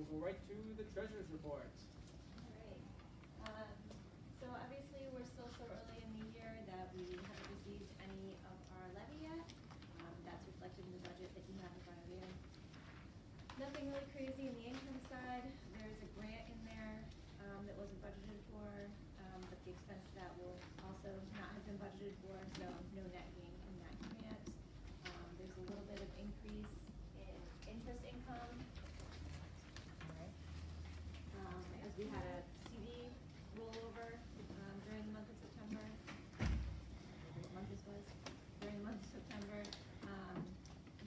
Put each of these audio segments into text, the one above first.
go right to the treasurer's report. All right. So obviously, we're still so early in the year that we haven't received any of our levy yet. That's reflected in the budget that you have in front of you. Nothing really crazy in the income side. There's a grant in there that wasn't budgeted for, but the expense of that will also not have been budgeted for, so no net gain from that grant. There's a little bit of increase in interest income. All right. As we had a CD rollover during the month of September. What month this was? During the month of September.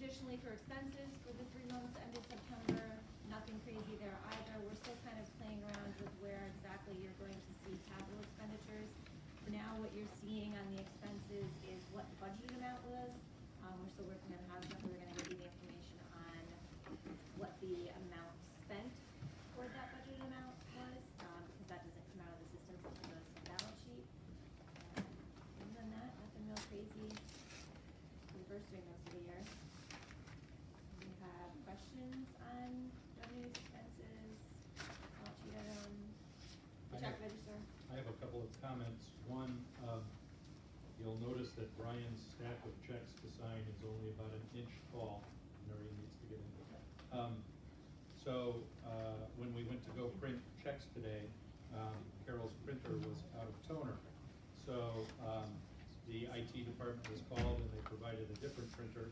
Additionally, for expenses for the 3 months ended September, nothing crazy there either. We're still kind of playing around with where exactly you're going to see capital expenditures. For now, what you're seeing on the expenses is what the budgeted amount was. We're still working on how we're going to give you the information on what the amount spent toward that budgeted amount was, because that doesn't come out of the system, so it goes to the balance sheet. Other than that, nothing real crazy for the first 3 months of the year. Do you have questions on revenues, expenses, balance sheet items, the check register? I have a couple of comments. One, you'll notice that Brian's stack of checks to sign is only about an inch tall. Noreen needs to get into that. When we went to go print checks today, Carol's printer was out of toner. So the IT department was called and they provided a different printer.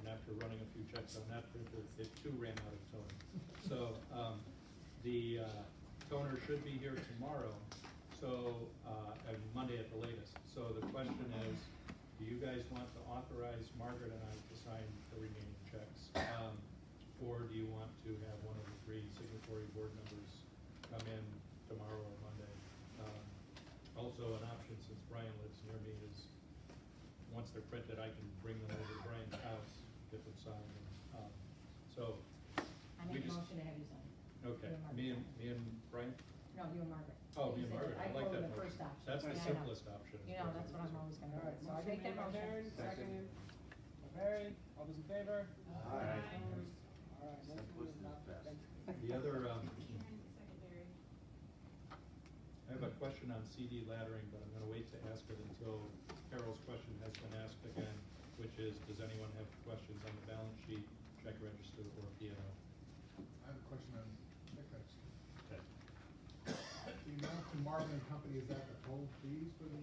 And after running a few checks on that printer, it too ran out of toner. So the toner should be here tomorrow, and Monday at the latest. So the question is, do you guys want to authorize Margaret and I to sign the remaining checks? Or do you want to have one of the 3 signatory board members come in tomorrow or Monday? Also an option, since Brian lives near me, is once they're printed, I can bring them over to Brian's house, get them signed. I make a motion to have you sign. Okay, me and Brian? No, you and Margaret. Oh, me and Margaret, I like that the motion. first option. That's the Yeah, I know. simplest option. You know, that's what I'm always gonna do. So I Motion make that made by Karen, motion. seconded by Barry. All those in favor? Aye. Opposed? All right, motion Simplest is is adopted. best. Thank you. The other, Secondary. I have a question on CD laddering, but I'm gonna wait to ask it until Carol's question has been asked again, which is, does anyone have questions on the balance sheet, check register, or P&L? I have a question on check register. Okay. The amount to Marvin and Company, is that the total fees for the,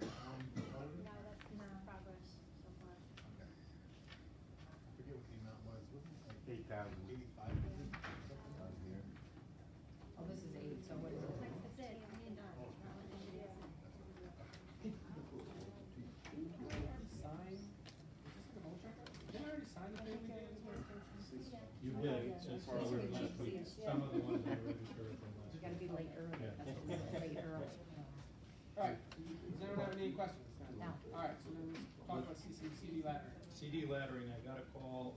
auditor? No, that's not progress so far. Okay. I forget what the amount was, wasn't it like 8,000. 85, was it, or something? On here. Oh, this is 8, so what is it? That's it, me and Don. We're not letting anybody else in. Sign, is this like a motion? Didn't I already sign the thing we did? You did, since This earlier week, last week, yeah. some of the ones I registered from last You week. gotta be late early. Yeah. That's what we're late early. All right, does anyone have any questions? No. All right, so then let's talk about CD ladder. CD laddering, I got a call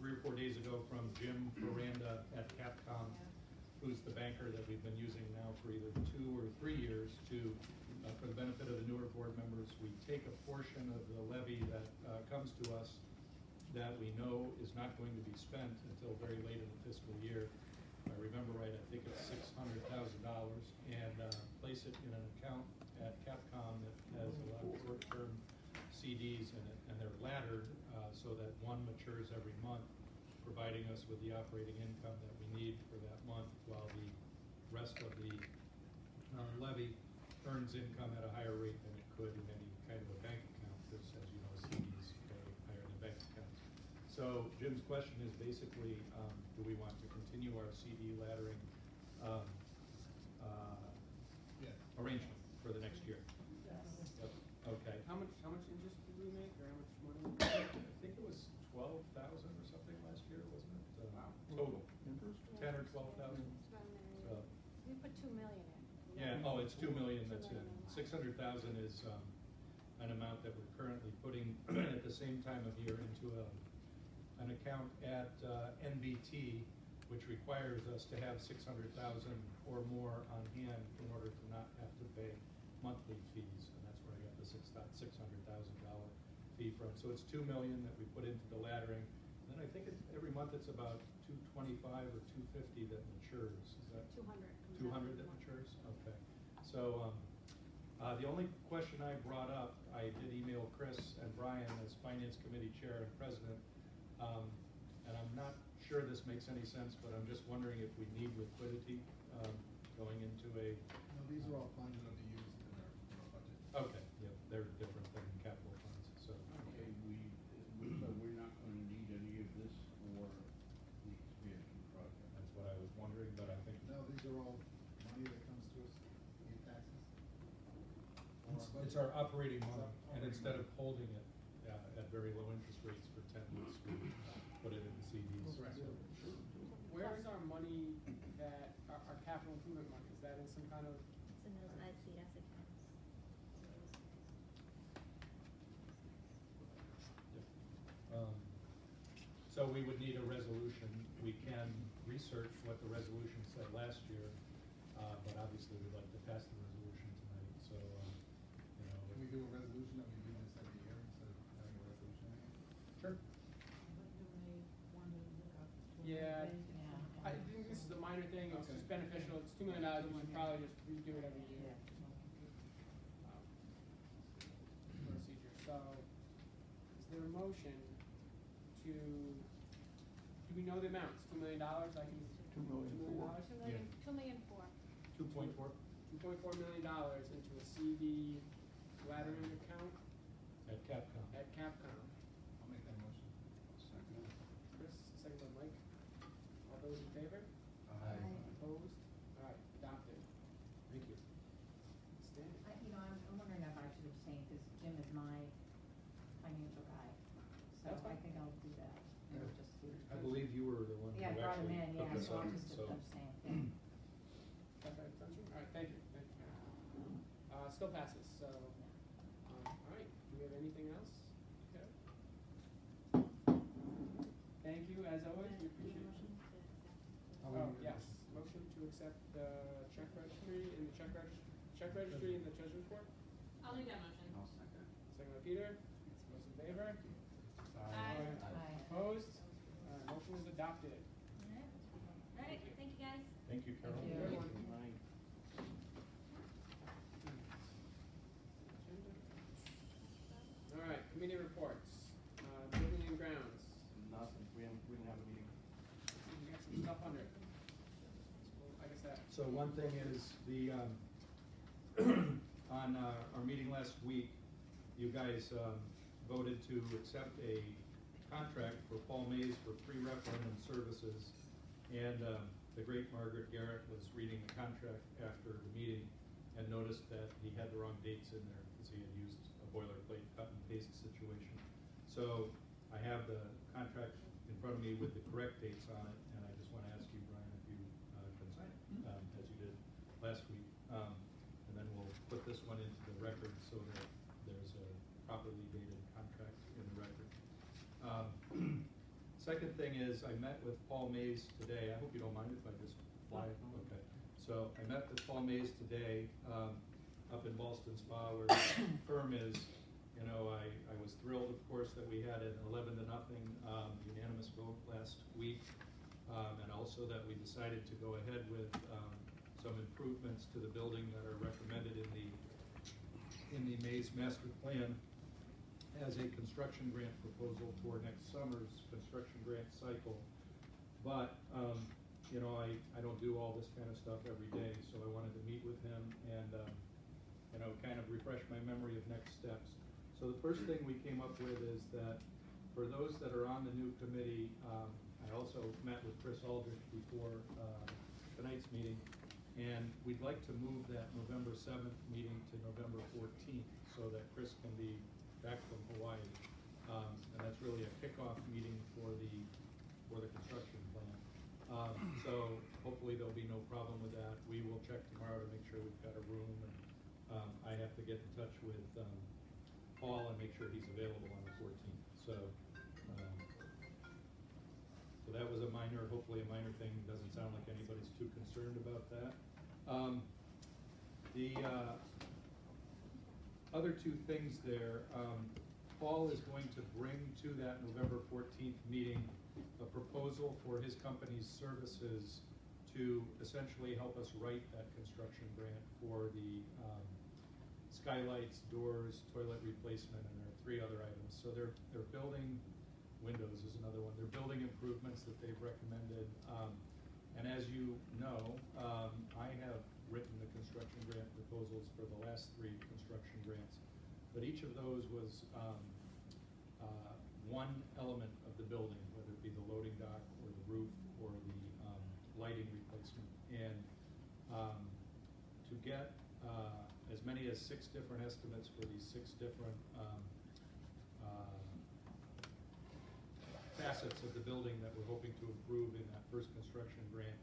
3 or 4 days ago from Jim Ferranda at Capcom, who's the banker that we've been using now for either 2 or 3 years to, for the benefit of the newer board members, we take a portion of the levy that comes to us that we know is not going to be spent until very late in the fiscal year. If I remember right, I think it's $600,000, and place it in an account at Capcom that has a lot of short-term CDs in it, and they're laddered so that one matures every month, providing us with the operating income that we need for that month, while the rest of the levy earns income at a higher rate than it could in any kind of a bank account, because as you know, CDs pay higher than bank accounts. So Jim's question is basically, do we want to continue our CD laddering arrangement for the next year? Yep. Okay. How much interest did we make, or how much money? I think it was 12,000 or something last year, wasn't it? Wow. Total. 10 or 12,000. So, We put 2 million in. yeah, oh, it's 2 million that's in. 600,000 is an amount that we're currently putting at the same time of year into an account at NBT, which requires us to have 600,000 or more on hand in order to not have to pay monthly fees, and that's where I got the $600,000 fee from. So it's 2 million that we put into the laddering, then I think every month it's about $225 or $250 that matures, is that? 200. 200 that matures, okay. So, the only question I brought up, I did email Chris and Brian as Finance Committee Chair and President, and I'm not sure this makes any sense, but I'm just wondering if we need liquidity going into a, No, these are all funds that will be used in our budget. okay, yeah, they're different than capital funds, so. Okay, so we're not gonna need any of this for the expansion project. That's what I was wondering, but I think. No, these are all money that comes to us via taxes. It's our operating It's money, our and operating instead of money. holding it at very low interest rates for 10 weeks, we put it in the CDs. Correct. Where is our money that, our capital improvement money, is that in some kind of? It's in those ICS accounts. So we would need a resolution. We can research what the resolution said last year, but obviously we'd like to pass the resolution tonight, so, you know. Can we do a resolution that we do this every year instead of having a resolution every year? Sure. Yeah, Yeah. I think this is a minor thing, it's Okay. just beneficial, it's $2 million, we should probably just redo it every year. Procedure, so, is there a motion to, do we know the amounts, $2 million, I can. $2 million four. Yeah. 2,000,004. 2.4 $2.4 million into a CD laddering account at Capcom. at Capcom. I'll make that motion. Second. Chris, second by Mike. All those in favor? Aye. Opposed? All right, adopted. Thank you. Standing. I'm wondering if I should abstain, because Jim is my financial guy. So That's I fine. think I'll do that. Yeah. Just do it. I believe you were the one who Yeah, I brought him actually in, put yeah, this so I'll on, just so. abstain, yeah. Okay, don't you? All right, thank you, thank you. Still passes, so, all right, do we have anything else? Okay. Thank you, as always, we appreciate it. Oh, yes, motion to accept the check registry and the check registry and the treasurer's report. I'll do that motion. I'll second. Second by Peter, those in favor? Aye. Aye. Opposed? Motion is adopted. All right, thank you guys. Thank you, Carol. Thank you. Everyone. All right, committee reports, building and grounds. Nothing, we didn't have a meeting. We got some stuff under it. Well, I guess that. So one thing is the, on our meeting last week, you guys voted to accept a contract for Paul Mays for pre-referendum services. And the great Margaret Garrett was reading the contract after the meeting and noticed that he had the wrong dates in there because he had used a boilerplate cut and paste situation. So I have the contract in front of me with the correct dates on it, and I just want to ask you, Brian, if you can sign it, as you did last week. And then we'll put this one into the record so that there's a properly dated contract in the record. Second thing is, I met with Paul Mays today. I hope you don't mind if I just fly. Okay. So I met with Paul Mays today up in Ballston Spa, where the firm is. You know, I was thrilled, of course, that we had an 11-0 unanimous vote last week, and also that we decided to go ahead with some improvements to the building that are recommended in the Mays Master Plan as a construction grant proposal for next summer's construction grant cycle. But, you know, I don't do all this kind of stuff every day, so I wanted to meet with him and, you know, kind of refresh my memory of next steps. So the first thing we came up with is that for those that are on the new committee, I also met with Chris Aldrich before tonight's meeting, and we'd like to move that November 7th meeting to November 14th so that Chris can be back from Hawaii. And that's really a kickoff meeting for the construction plan. So hopefully there'll be no problem with that. We will check tomorrow to make sure we've got a room, and I have to get in touch with Paul and make sure he's available on the 14th. So that was a minor, hopefully a minor thing. Doesn't sound like anybody's too concerned about that. The other two things there, Paul Paul is going to bring to that November 14th meeting a proposal for his company's services to essentially help us write that construction grant for the skylights, doors, toilet replacement, and there are 3 other items. So they're building, windows is another one, they're building improvements that they've recommended. And as you know, I have written the construction grant proposals for the last 3 construction grants. But each of those was one element of the building, whether it be the loading dock or the roof or the lighting replacement. And to get as many as 6 different estimates for these 6 different facets of the building that we're hoping to improve in that first construction grant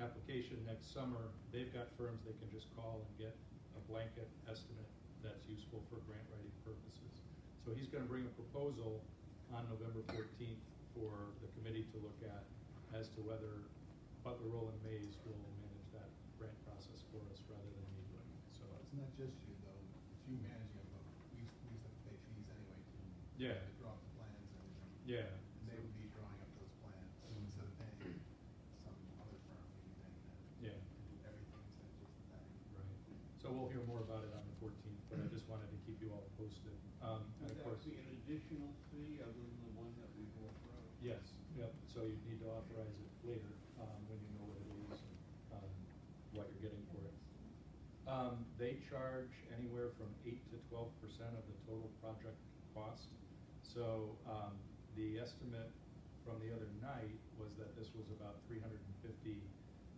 application next summer, they've got firms they can just call and get a blanket estimate that's useful for grant writing purposes. So he's going to bring a proposal on November 14th for the committee to look at as to whether Butler Rowland Mays will manage that grant process for us rather than me doing it. So It's not just you though, it's you managing it, but we used to pay fees anyway to Yeah. to draw up the plans and everything. yeah, And they would be drawing up those plans, so instead of paying some other firm, we'd be paying them. Yeah. To do everything instead of just that. right. So we'll hear more about it on the 14th, but I just wanted to keep you all posted. And Would of that course, be an additional fee other than the one that we've authorized? yes, yep. So you need to authorize it later when you know what it is, and what you're getting for it. They charge anywhere from 8 to 12% of the total project cost. So the estimate from the other night was that this was about $350,000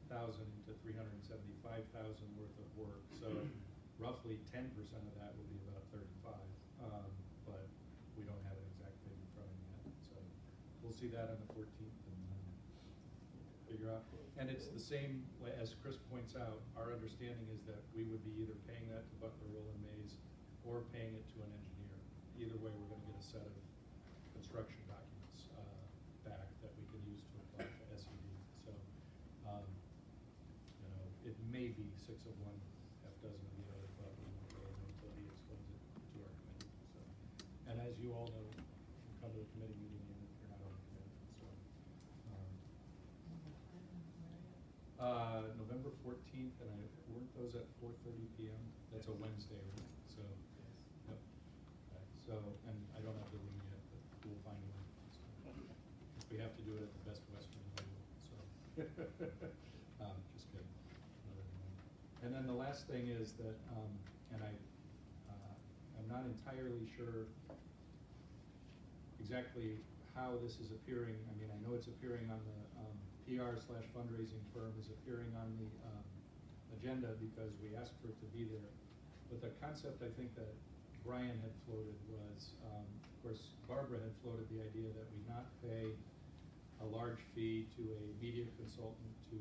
to $375,000 worth of work. So roughly 10% of that would be about 35, but we don't have an exact figure in front of me yet. So we'll see that on the 14th and figure out. And it's the same, as Chris points out, our understanding is that we would be either paying that to Butler Rowland Mays or paying it to an engineer. Either way, we're going to get a set of construction documents back that we can use to apply to SED. So, you know, it may be 6 of one, half dozen of the other, but we won't really know until he explains it to our committee. So, and as you all know, you can come to the committee meeting even if you're not on the committee. So, November 14th, and weren't those at 4:30 p.m.? That's a Wednesday, right? So, yep. Okay. So, and I don't have the room yet, but we'll find a way. So, if we have to do it at the Best Western, we will. So, just kidding. Another one. And then the last thing is that, and I'm not entirely sure exactly how this is appearing. I mean, I know it's appearing on the PR/fundraising firm is appearing on the agenda because we asked for it to be there. But the concept I think that Brian had floated was, of course, Barbara had floated the idea that we not pay a large fee to a media consultant to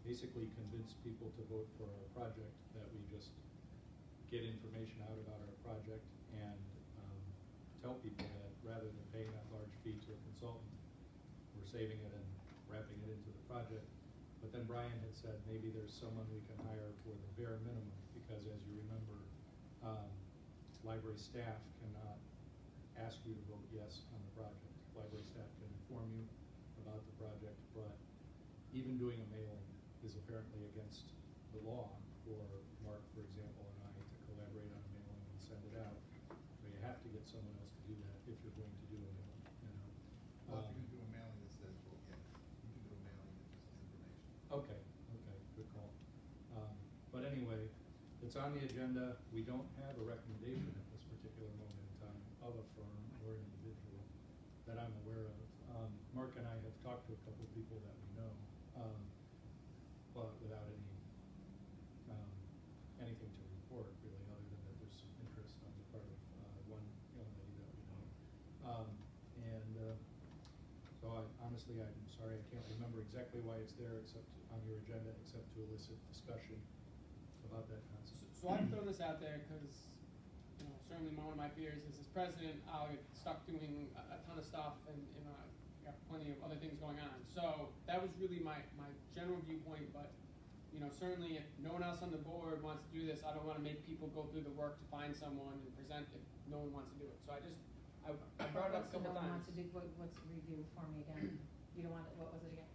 basically convince people to vote for our project, that we just get information out about our project and tell people that rather than paying that large fee to a consultant, we're saving it and wrapping it into the project. But then Brian had said maybe there's someone we can hire for the bare minimum, because as you remember, library staff cannot ask you to vote yes on the project. Library staff can inform you about the project, but even doing a mailing is apparently against the law for Mark, for example, and I to collaborate on a mailing and send it out. So you have to get someone else to do that if you're going to do a mailing, you know. Well, if you can do a mailing that says, well, yes, you can do a mailing that just is information. Okay, good call. But anyway, it's on the agenda. We don't have a recommendation at this particular moment in time of a firm or an individual that I'm aware of. Mark and I have talked to a couple of people that we know, but without anything to report really, other than that there's some interest on the part of one young lady that we know. So honestly, I'm sorry, I can't remember exactly why it's there except on your agenda, except to elicit discussion about that concept. So I've thrown this out there because, you know, certainly one of my fears is as president, I'll get stuck doing a ton of stuff and I've got plenty of other things going on. So that was really my general viewpoint, but, you know, certainly if no one else on the board wants to do this, I don't wanna make people go through the work to find someone and present if no one wants to do it. So I brought it up a couple No one times. wants to do, what's the review for me again? You don't want, what was it again?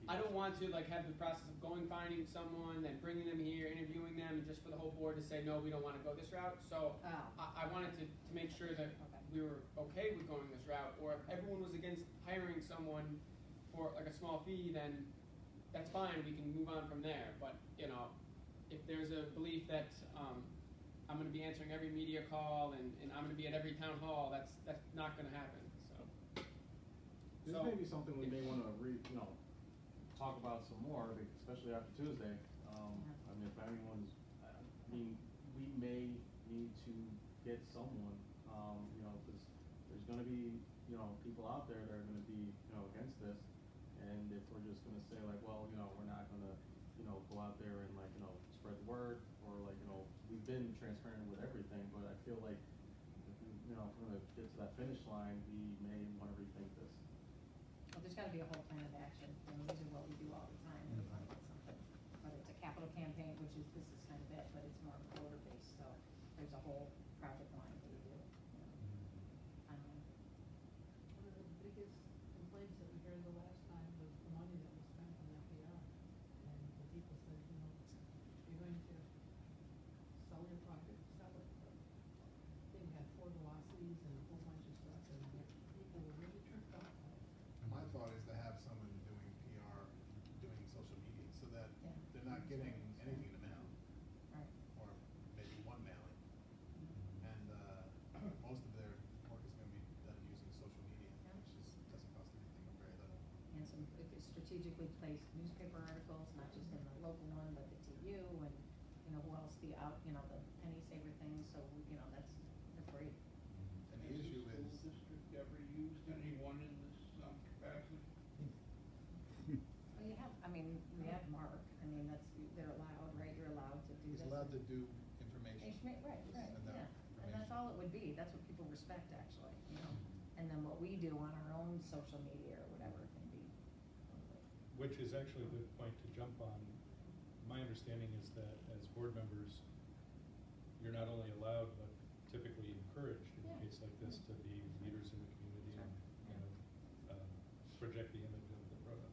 I don't want to like have the process of going, finding someone, then bringing them here, interviewing them, just for the whole board to say, no, we don't wanna go this route. So Oh. I wanted to make sure that Okay. we were okay with going this route, or if everyone was against hiring someone for like a small fee, then that's fine, we can move on from there. But, you know, if there's a belief that, I'm gonna be answering every media call and I'm gonna be at every town hall, that's not gonna happen, so. This may be something we may wanna talk about some more, especially after Tuesday. I mean, if anyone's, we may need to get someone, cause there's gonna be, people out there that are gonna be, against this. And if we're just gonna say like, well, we're not gonna, go out there and like, spread the word, or like, we've been transparent with everything, but I feel like, if we're gonna get to that finish line, we may wanna rethink this. Well, there's gotta be a whole plan of action, these are what we do all the time, we wanna get something. Whether it's a capital campaign, which is, this is kind of it, but it's more voter based, so there's a whole project line that we do, I don't know. One of the biggest complaints that we heard the last time was the money that was spent on FDR. And the people said, you're going to sell your project, sell it. But they had 4 velocities and a whole bunch of stuff, and people were really tripped off by it. My thought is to have someone doing PR, doing social media, so that Yeah. they're not getting anything in the mail, Right. or maybe one mailing. And, most of their work is gonna be done using social media, Yeah. which is, doesn't cost anything or very little. And some strategically placed newspaper articles, not just in the local one, but the TU and, who else, the penny saver things, so, that's, they're great. And the issue Has is, the school district ever used anyone in this, capacity? Well, you have, we have Mark, they're allowed, right, you're allowed to do he's this. allowed to do information. Right, Send out yeah, and that's information. all it would be, that's what people respect, actually, and then what we do on our own social media or whatever it can be. Which is actually a good point to jump on. My understanding is that as board members, you're not only allowed, but typically encouraged in a Yeah. case like this to be leaders in the community Sure. and, project the image of the project.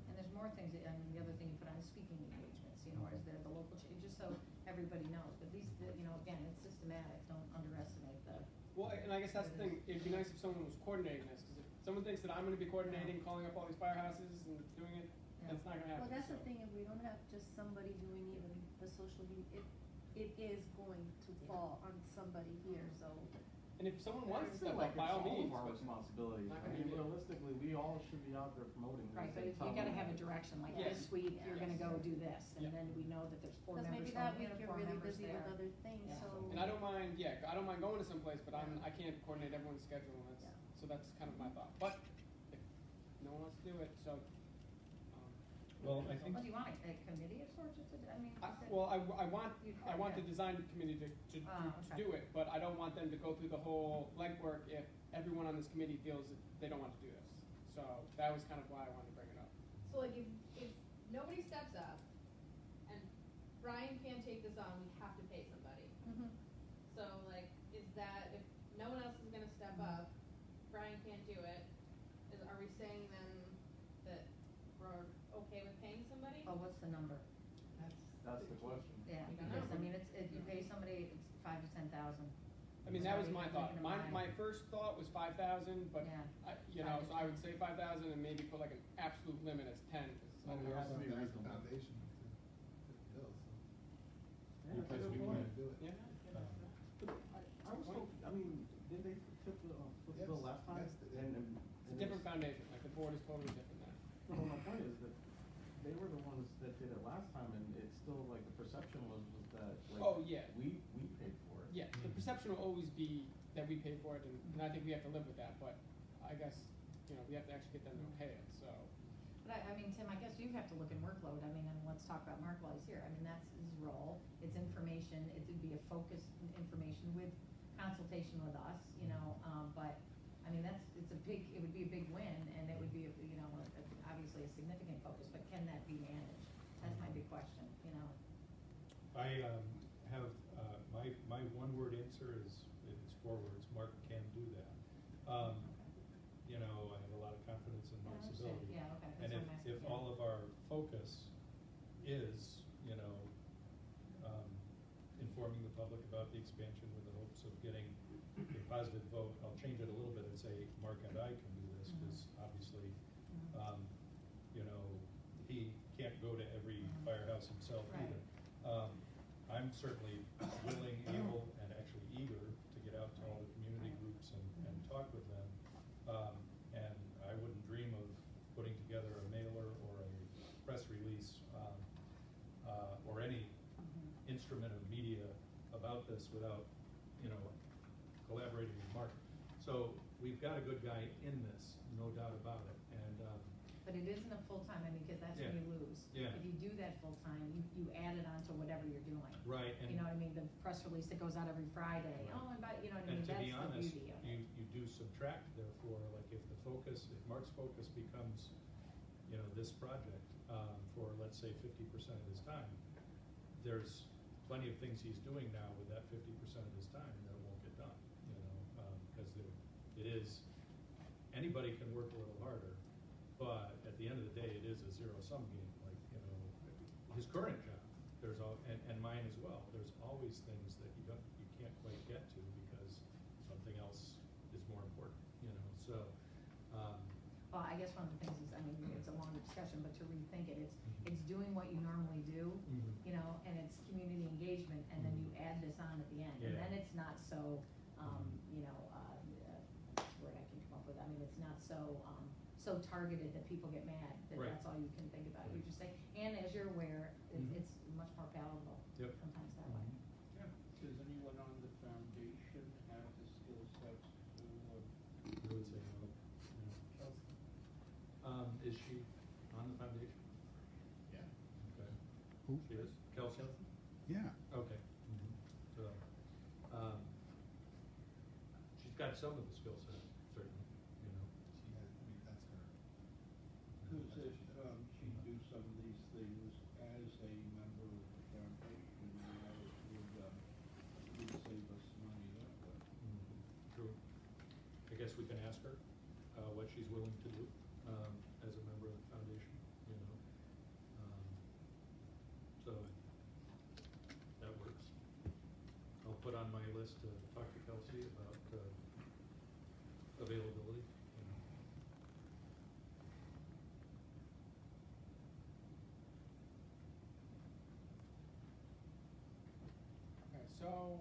And there's more things, the other thing you put on is speaking engagements, is there the local, just so everybody knows, but these, again, it's systematic, don't underestimate the. Well, and I guess that's the thing, it'd be nice if someone was coordinating this, because if someone thinks that I'm gonna be coordinating, calling up all these firehouses and doing it, Yeah. that's not gonna happen. Well, that's the so. thing, if we don't have just somebody doing even the social media, it is going to fall on somebody here, so. And if someone wants to I feel step like up, by all it's means, of our but responsibility. not I gonna mean, be me. realistically, we all should be out there promoting this. Right, but and you gotta telling have a them. direction, like Yes. this week, you're gonna Yes. go do this, and Yeah. then we know that there's 4 Cause members maybe that going week here, you're 4 really members busy there. with other things, Yeah. so. And I don't mind going to some place, but I can't coordinate everyone's schedule, and Yeah. so that's kind of my thought. But if no one wants to do it, so. Well, I think. What do you want, a committee of sorts, is it, is it? I want You'd I want have, the yeah. design committee to Okay. do it, but I don't want them to go through the whole legwork if everyone on this committee feels that they don't want to do this. So that was kind of why I wanted to bring it up. So like if nobody steps up and Brian can't take this on, we have to pay somebody. Mhm. So like, is that, if no one else is gonna step up, Brian can't do it, are we saying then that we're okay with paying somebody? Oh, what's the number? That's the question. Yeah, We don't because, know. if you pay somebody, it's 5,000 to 10,000. I mean, that was Sorry, my I'm thought. thinking of My mine. first thought was 5,000, but Yeah. so I would say 5,000 and maybe put like an absolute limit as 10. 'Cause I Well, don't we know. have to be That's the reasonable. foundation to build, so. Because we want wanna- to do it. Yeah. I was hoping, did they flip the bill Yes, last time? yes, they did. It's a different foundation. Like the board is totally different now. No, my point is that they were the ones that did it last time, and it's still like the perception was that like. Oh, yeah. We paid for it. Yeah, the perception will always be that we pay for it, and I think we have to live with that. But I guess we have to actually get them to okay it. So. But Tim, I guess you have to look in workload, and let's talk about Mark while he's here, that's his role, it's information, it would be a focused information with consultation with us, but, it would be a big win, and it would be, obviously a significant focus, but can that be managed? That's my big question, you know? I have, my one-word answer is, it's 4 words, Mark can do that. You know, I have a lot of confidence in Yeah, I Mark's understand. ability. Yeah, okay, And that's what I'm asking, if yeah. all of our focus is, you know, informing the public about the expansion with the hopes of getting a positive vote, I'll change it a little bit and say Mark and I can do this, because obviously, you know, he can't go to every firehouse himself Right. either. I'm certainly willing, able, and actually eager to get out to all the community groups and talk with them. And I wouldn't dream of putting together a mailer or a press release, or any instrument of media about this without, you know, collaborating with Mark. So we've got a good guy in this, no doubt about it, and, But it isn't a full-time, I mean, because that's when Yeah. you lose. Yeah. If you do that full-time, you add it on to whatever you're doing. right, and. You know what I mean, the press release that goes out every Friday, Right. oh, and by, you know what I And mean, to that's be the honest, beauty of you, it. you do subtract therefore, like if the focus, if Mark's focus becomes, you know, this project, for let's say 50% of his time, there's plenty of things he's doing now with that 50% of his time that won't get done, you know, because it is, anybody can work a little harder, but at the end of the day, it is a zero-sum game, like, you know, his current job, there's all, and mine as well, there's always things that you can't quite get to because something else is more important, you know, so, Well, I guess one of the things is, I mean, it's a longer discussion, but to rethink it, it's doing what you normally do, you know, and it's community engagement, and then you add this on at the end. And Yeah. then it's not so, you know, what's the word I can come up with, I mean, it's not so, so targeted that people get mad, that Right. that's all you can think about. You Right. just say, and as you're aware, Mhm. it's much more palatable Yep. sometimes that way. Does anyone on the foundation have the skill sets to, I would say no, no. Is she on the foundation? yeah. Okay. Who? She is? Kelsey? Yeah. Okay. So, she's got some of the skill set, certainly, you know. That's her. Because if, she do some of these things as a member of the foundation, you know, it would save us money that way. True. I guess we can ask her, what she's willing to do, as a member of the foundation, you know. So, that works. I'll put on my list to talk to Kelsey about, availability, you know. Okay, so,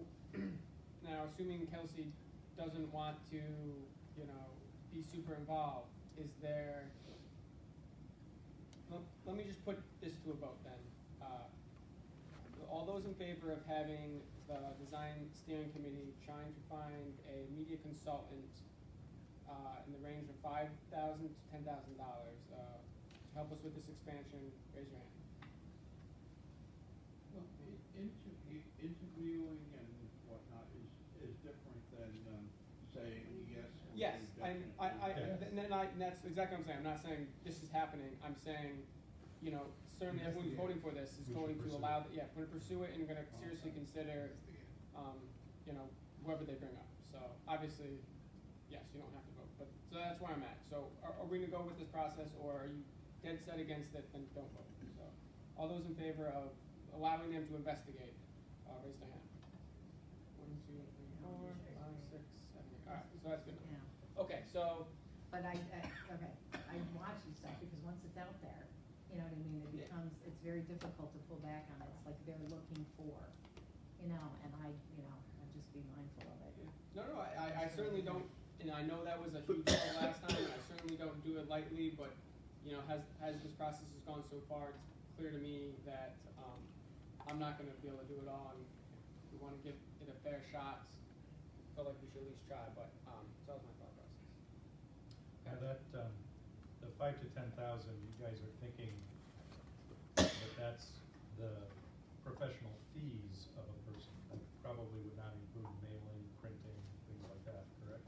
now assuming Kelsey doesn't want to, you know, be super involved, is there, let me just put this to a vote then. All those in favor of having the design steering committee trying to find a media consultant, in the range of $5,000 to $10,000, to help us with this expansion, raise your hand. Well, interviewing and whatnot is different than, saying yes or Yes, definitely. and that's exactly what I'm saying. I'm not saying this is happening. I'm saying, you know, certainly everyone who's voting for this is We going should to pursue allow, it. yeah, we're gonna pursue it and we're gonna seriously consider, you know, whoever they bring up. So obviously, yes, you don't have to vote, but, so that's where I'm at. So are we gonna go with this process, or are you dead set against it, then don't vote? So, all those in favor of allowing them to investigate, raise their hand. 1, 2, 3, 4, 5, 6, 7, 8. All right, so that's good enough. Yeah. Okay, so, But I watch these stuff because once it's out there, you know what I mean, it Yeah. becomes, it's very difficult to pull back on it. It's like they're looking for, you know, and I just be mindful of it. no, I certainly don't, and I know that was a huge goal last time, and I certainly don't do it lightly, but, you know, as this process has gone so far, it's clear to me that, I'm not gonna be able to do it all, and if we wanna give it a fair shot, I feel like we should at least try, but, so that was my thought process. Now that, the 5 to 10,000, you guys are thinking that that's the professional fees of a person. That probably would not include mailing, printing, things like that, correct?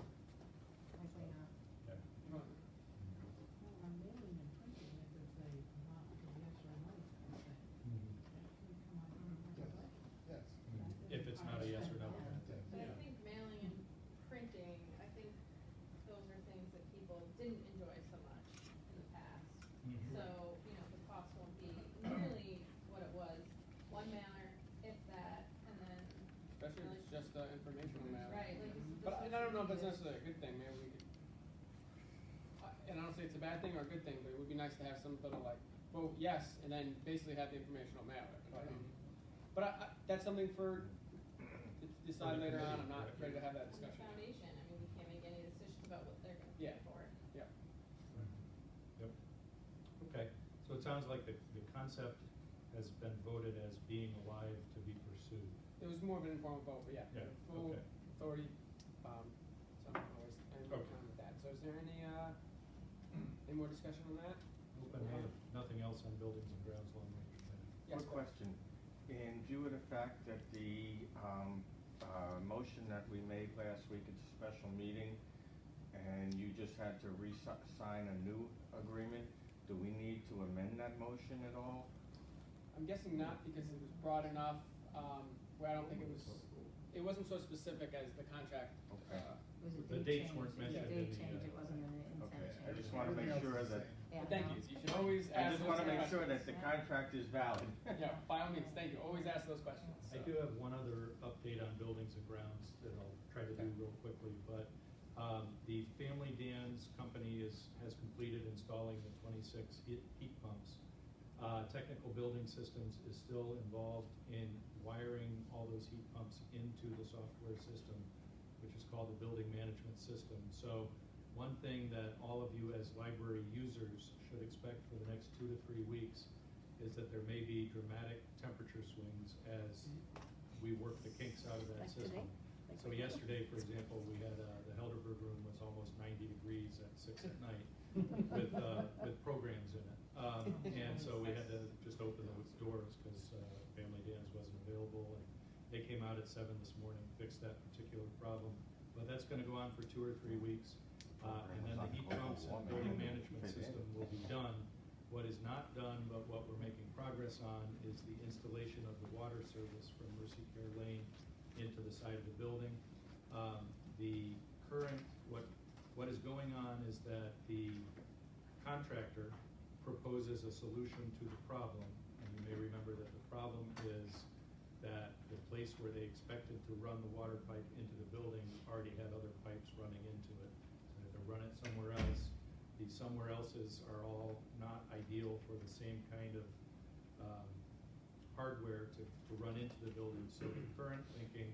Likely not. Okay. Well, on mailing and printing, if there's a amount for yes or no, I think. informational mail. Right, like this But I social don't know if it's media. necessarily a good thing, maybe we could, and I don't say it's a bad thing or a good thing, but it would be nice to have some sort of like, vote yes, and then basically have the informational mail. But that's something for, to decide later on, I'm not ready to have that And the discussion. foundation, I mean, we can't make any decisions about what they're gonna Yeah. pay for it. Yeah. Yep. Okay, so it sounds like the concept has been voted as being alive to be pursued. It was more of an informal vote, but yeah, Yeah, full okay. authority, so I'm always, I'm Okay. fine with that. So is there any more discussion on that? Open, nothing else on buildings and grounds long range plan. Yes, Quick Bill. question. In view of the fact that the motion that we made last week at the special meeting, and you just had to sign a new agreement, do we need to amend that motion at all? I'm guessing not, because it was broad enough, where I don't think it wasn't so specific as the contract. Okay. It was a The date dates change. weren't It was a mentioned date in the, change, it wasn't an intent Okay, change. I just wanna make Everything else sure is the that, same. Yeah, But thank no. you, you should always ask I just those wanna make questions. sure that the contract is valid. Yeah, by all means, thank you, always ask those questions. I do have one other update on buildings and grounds that I'll try to do Okay. real quickly, but the Family Dan's company has completed installing the 26 heat pumps. Technical Building Systems is still involved in wiring all those heat pumps into the software system, which is called the Building Management System. So one thing that all of you as library users should expect for the next 2 to 3 weeks is that there may be dramatic temperature swings as we work the kinks out of that Like system. today? Like So right now? yesterday, for example, we had, the Helderberg room was almost 90 degrees at 6 at night with programs in it. And so we had to just open those doors because Family Dan's wasn't available, and they came out at 7 this morning, fixed that particular problem. But that's gonna go on for 2 or 3 weeks. And then the heat pumps and building management system will be done. What is not done, but what we're making progress on, is the installation of the water service from Mercy Care Lane into the side of the building. The current, what is going on is that the contractor proposes a solution to the problem. And you may remember that the problem is that the place where they expected to run the water pipe into the building already had other pipes running into it. So they had to run it somewhere else. These somewhere elses are all not ideal for the same kind of hardware to run into the building. So the current thinking,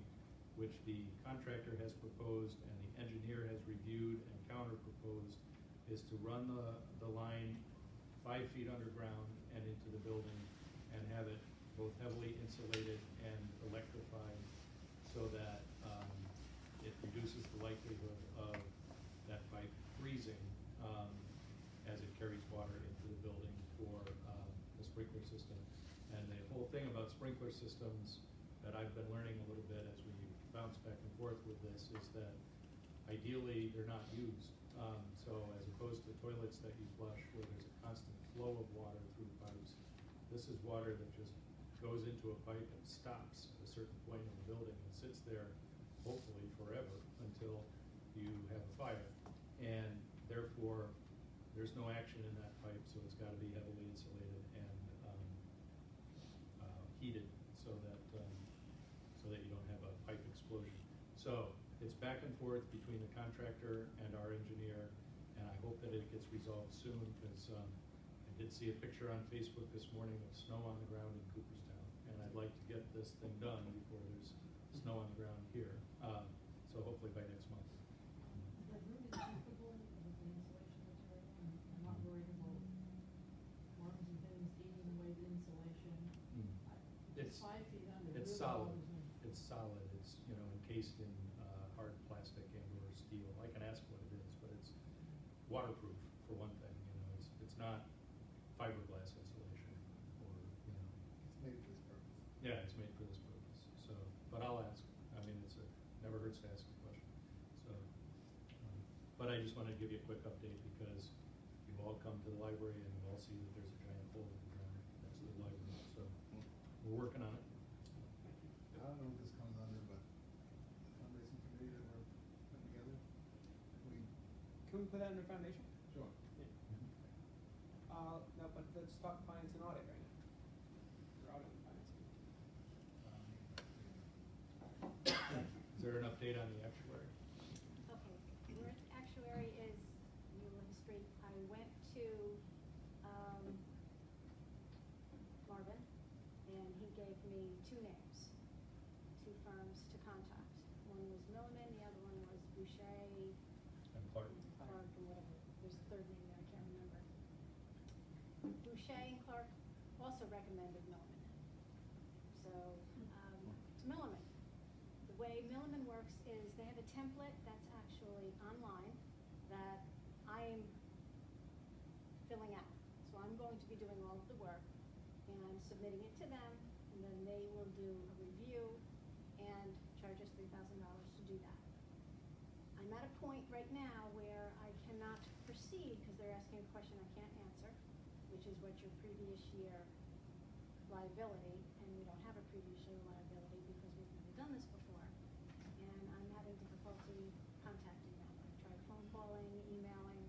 which the contractor has proposed and the engineer has reviewed and counter-proposed, is to run the line 5 feet underground and into the building and have it both heavily insulated and electrified so that it reduces the likelihood of that pipe freezing as it carries water into the building for the sprinkler system. And the whole thing about sprinkler systems that I've been learning a little bit as we bounce back and forth with this is that ideally they're not used. So as opposed to toilets that you flush where there's a constant flow of water through pipes, this is water that just goes into a pipe and stops at a certain point in the building and sits there hopefully forever until you have a fire. And therefore, there's no action in that pipe, so it's gotta be heavily insulated and heated so that you don't have a pipe explosion. So it's back and forth between the contractor and our engineer, and I hope that it gets resolved soon, because I did see a picture on Facebook this morning of snow on the ground in Cooperstown, and I'd like to get this thing done before there's snow on the ground here. So hopefully by next month. Is that really comfortable with the insulation material? I'm not worried about worms and things eating away the insulation. It's 5 feet under It's really solid. bothers me. It's solid. It's, encased in hard plastic and or steel. I can ask what it is, but it's waterproof for one thing. It's not fiberglass insulation or, It's made for this purpose. Yeah, it's made for this purpose. So, but I'll ask. I mean, never hurts to ask a question. So, but I just wanted to give you a quick update because you've all come to the library and you've all seen that there's a giant hole in the ground. That's the library. So we're working on it. I don't know what this comes under, but the fundraising committee that we're putting together, Can we put that under foundation? sure. No, but let's talk finance and audit right now. We're out on the finance. Is there an update on the actuary? Okay, where actuary is, you will history, I went to, Marvin, and he gave me two names, two firms to contact. One was Milliman, the other one was Boucher, And Clark? Clark, or whatever, there's a third name there, I can't remember. Boucher and Clark also recommended Milliman. So, it's Milliman. The way Milliman works is they have a template that's actually online that I am filling out. So I'm going to be doing all of the work and submitting it to them, and then they will do a review and charge us $3,000 to do that. I'm at a point right now where I cannot proceed because they're asking a question I can't answer, which is what your previous year liability, and we don't have a previous year liability because we've never done this before. And I'm having difficulty contacting them. I've tried phone calling, emailing,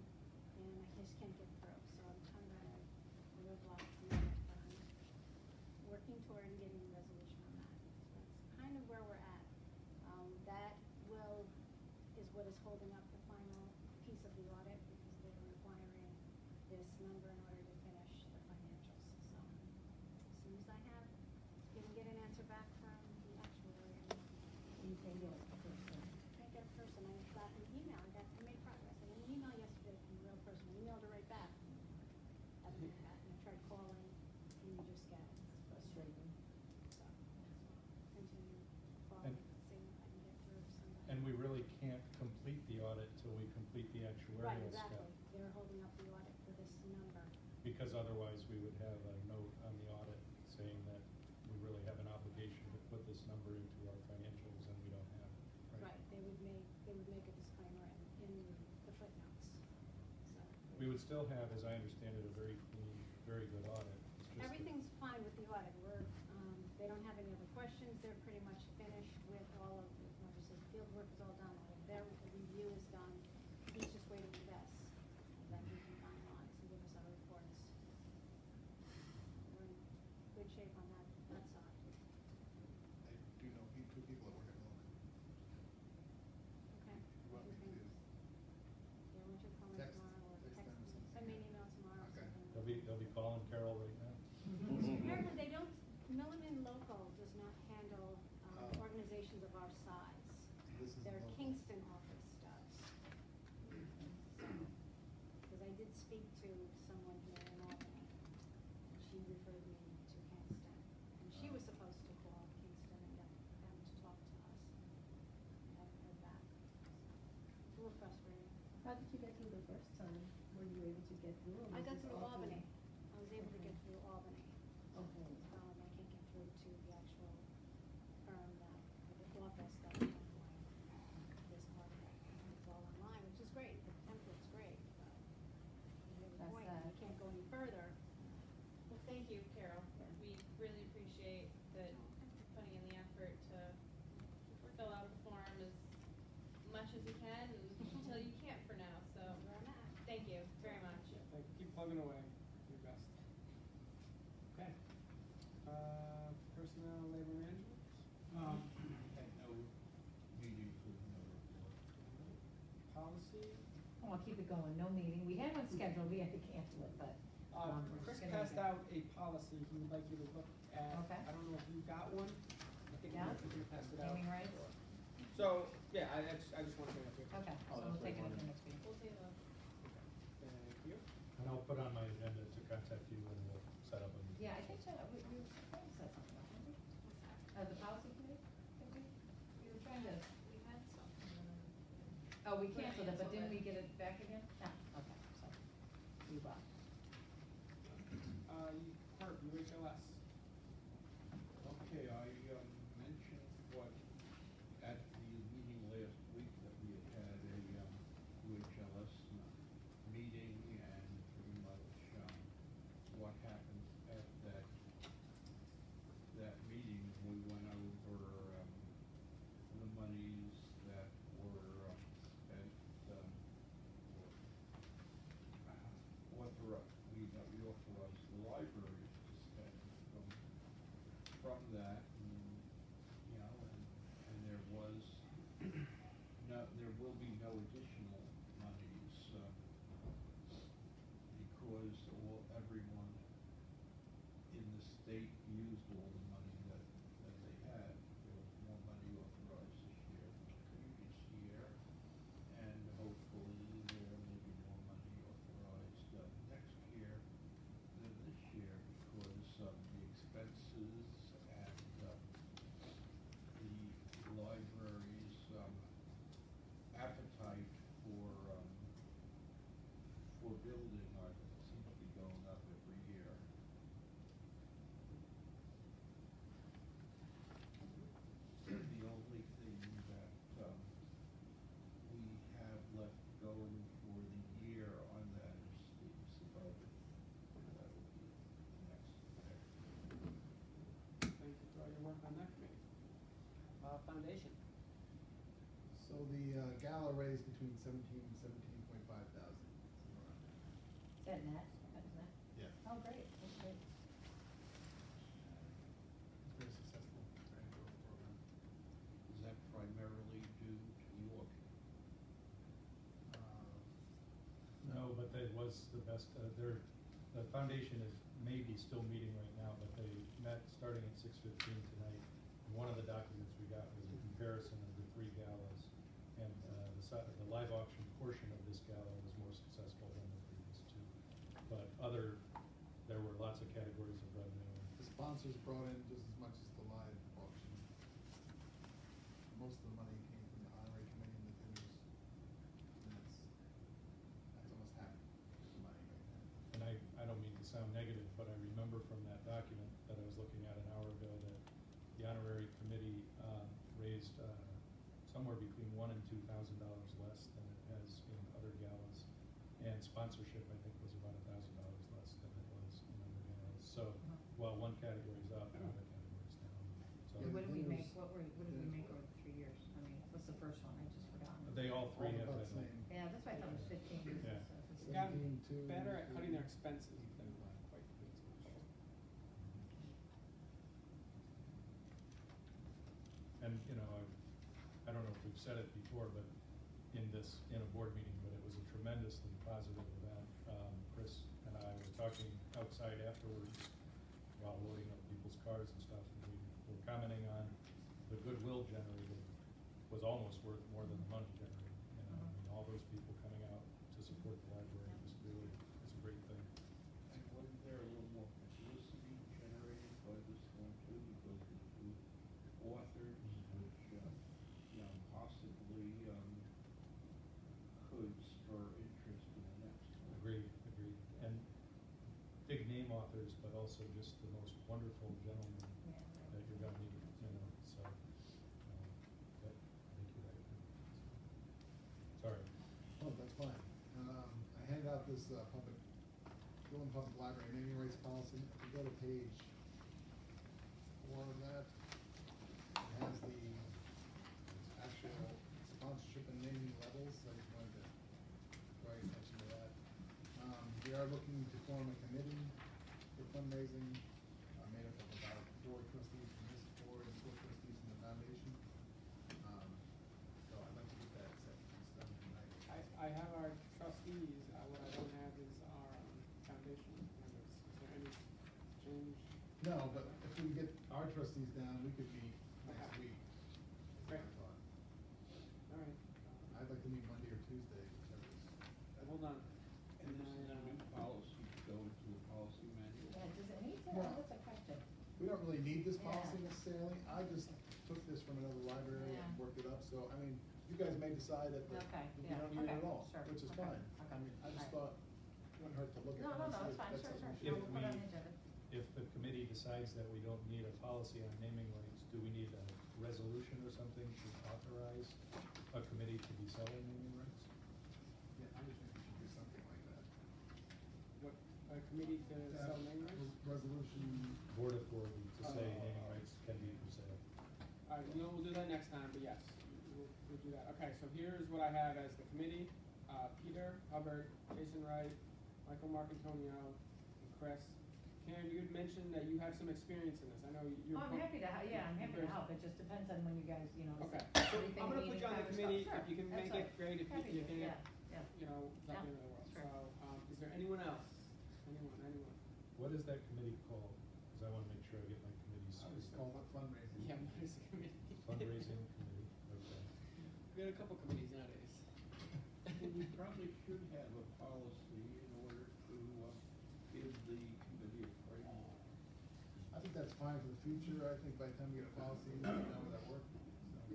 and I just can't get through. So I'm kind of at a roadblock at the moment, but I'm working toward getting a resolution on that. So that's kind of where we're at. That is what is holding up the final piece of the audit because they're requiring this number in order to finish the financials. So as soon as I get an answer back from the actuary, You can get a person. can't get a person. I got an email. I made progress. I got an email yesterday from a real person. I emailed her right back. Haven't heard back. And I tried calling, and you just get It's frustrating. so continue calling, And- seeing if I can get through to somebody. And we really can't complete the audit till we complete the Right, actuarial step. exactly. They're holding up the audit for this number. Because otherwise, we would have a note on the audit saying that we really have an obligation to put this number into our financials, and we don't have it, right? Right, they would make a disclaimer in the footnotes, so. We would still have, as I understand it, a very clean, very good audit. It's just that- Everything's fine with the audit, they don't have any other questions, they're pretty much finished with all of, like I said, field work is all done, their review is done, he's just waiting for this, that he can finalize and give us our reports. We're in good shape on that side. I do know two people that work at Milk. Okay. You want me to Okay. do? Yeah, why don't you call me Text- tomorrow or text text them or me, something. send me an email tomorrow or Okay. something. They'll be calling Carol right now. Apparently they don't, Milliman Local does not handle Oh. organizations of our size. This is Their local. Kingston office does. Because I did speak to someone here in Albany, and she referred me to Kingston. And she was supposed to call Kingston and get them to talk to us. I haven't heard back. It's a little frustrating. How did you get through the first time? Were you able to get through? or I was got this through all Albany. I was able to get through Albany. Okay. I can't get through to the actual firm that, or the office that is handling this part of it. It's all online, which is great, the template's great, but you have a That's point, sad. you can't go any further. Well, thank you, Carol. Yeah. We really appreciate that putting in the effort to fill out the form as much as you can and until you can't for now, so That's where I'm at. thank you very much. Like, keep plugging away, your best. Okay. Personnel, labor management? Had no meetings with no report. Policy? Oh, I'll keep it going, no meeting, we had one scheduled, we had to cancel it, but, we're Chris just gonna passed get- out a policy he would like you to look at. Okay. I don't know if you got one. I think Yeah. you passed it out. Naming rights? So, yeah, I just want to bring it to you. Okay, so Oh, we'll that's take it right, at the one. next meeting. We'll see the, Thank you. And I'll put on my agenda to contact you, and we'll set up a meeting. Yeah, I think so, we were trying to set something up, didn't we? The policy committee, did we were trying to, we had something and then. oh, we We're canceled it, but didn't we canceled get it back again? No, okay, so, we will. Herb, UHLS. Okay, I mentioned what, at the meeting last week, that we had had a UHLS meeting, and pretty much what happened at that meeting, we went over the monies that were spent, we authorized the libraries to spend from that, and, you know, and there was will be no additional monies, because everyone in the state used all the money that they had. There was more money authorized this year than the previous year, and hopefully there may be more money authorized next year than this year, because the expenses and the library's appetite for building seems to be going up every year. The only thing that we have left going for the year on that is the budget. That will be next. Thank you for all your work on that committee. Foundation. So the gala raised between 17 and 17.5 thousand. Is that net? That was net? Yeah. Oh, great, that's great. Very successful, very enjoyable program. Is that primarily due to the auction? No, but that was the best, the foundation is maybe still meeting right now, but they met starting at 6:15 tonight. And one of the documents we got was a comparison of the 3 galas, and the live auction portion of this gala was more successful than the previous 2. But there were lots of categories of revenue. The sponsors brought in just as much as the live auction. Most of the money came from the honorary committee and the dinners. And that's almost half the money right now. And I don't mean to sound negative, but I remember from that document that I was looking at an hour ago that the honorary committee raised somewhere between $1,000 and $2,000 less than it has in other galas. And sponsorship, I think, was about $1,000 less than it was in other galas. So, while one category is up, another category is down. So And what did we dinners- make, what did we make over the 3 years? I mean, what's the first one? I just forgot. they all 3 All have about been. the same. Yeah, that's why I thought it was 15. Yeah. So if They've it's- gotten 17, 2, better at cutting their 3. expenses than quite doing so much. And, I don't know if we've said it before, but in a board meeting, but it was a tremendously positive event. Chris and I were talking outside afterwards while loading up people's cars and stuff, and we were commenting on the goodwill generated was almost worth more than the money generated. I mean, all those people coming out to support the library was a great thing. And wasn't there a little more publicity generated by this one too, because of the 2 authors, which, possibly, could spur interest in the next one? Agreed. And big name authors, but also just the most wonderful gentlemen Yeah, that you're gonna meet, so, but I think you're right. Sorry. Oh, that's fine. I handed out this Berlin Public Library naming rights policy. If you go to page 4 of that, it has the actual sponsorship and naming levels. I just wanted to draw your attention to that. We are looking to form a committee for fundraising, made up of about 4 trustees from this board and 4 trustees from the foundation. So I'd like to get that set in stone tonight. I have our trustees, what I don't have is our foundation members. Is there any change? No, but if we get our trustees down, we could meet next Okay. week. Great. I thought. All right. I'd like to meet Monday or Tuesday, whichever is. Hold on. And this is a new policy to go into a policy manual? Yeah, does it need to? Well- That's a question. We don't really need this Yeah. policy necessarily. I just took this from another library and Yeah. worked it up. So, I mean, you guys may decide that Okay, you yeah, don't need it at okay, all, sure, which is okay, fine. okay, I mean, I just alright. thought it wouldn't hurt to look at it No, and no, see it's if fine, that's sure, something sure. we If We'll put it on we- the agenda. If the committee decides that we don't need a policy on naming rights, do we need a resolution or something to authorize a committee to be selling naming rights? Yeah, I just think we should do something like that. What, a committee to sell name rights? Resolution. Board authority to say Oh. naming rights can be for sale. All right, we'll do that next time, but yes, we'll do that. Okay, so here's what I have as the committee. Peter Hubbard, Jason Wright, Michael Marcantonio, and Chris Karen, you had mentioned that you have some experience in this. I know you're. Oh, I'm happy to, yeah, I'm happy to help, it just depends on when you guys, you know. Okay, it's so everything I'm gonna we put need you on to the cover committee, stuff. if you can Sure, make that's it great, if Happy you to, can, yeah, yeah. you know, let me Yeah, know well. sure. So, is there anyone else? Anyone? What is that committee called? Because I want to make sure I get my committees. I just call it fundraising. Yeah, what is the committee? Fundraising committee, okay. We got a couple committees nowadays. Well, we probably should have a policy in order to give the committee a framework. I think that's fine for the future. I think by the time we get a policy, we know that work. So,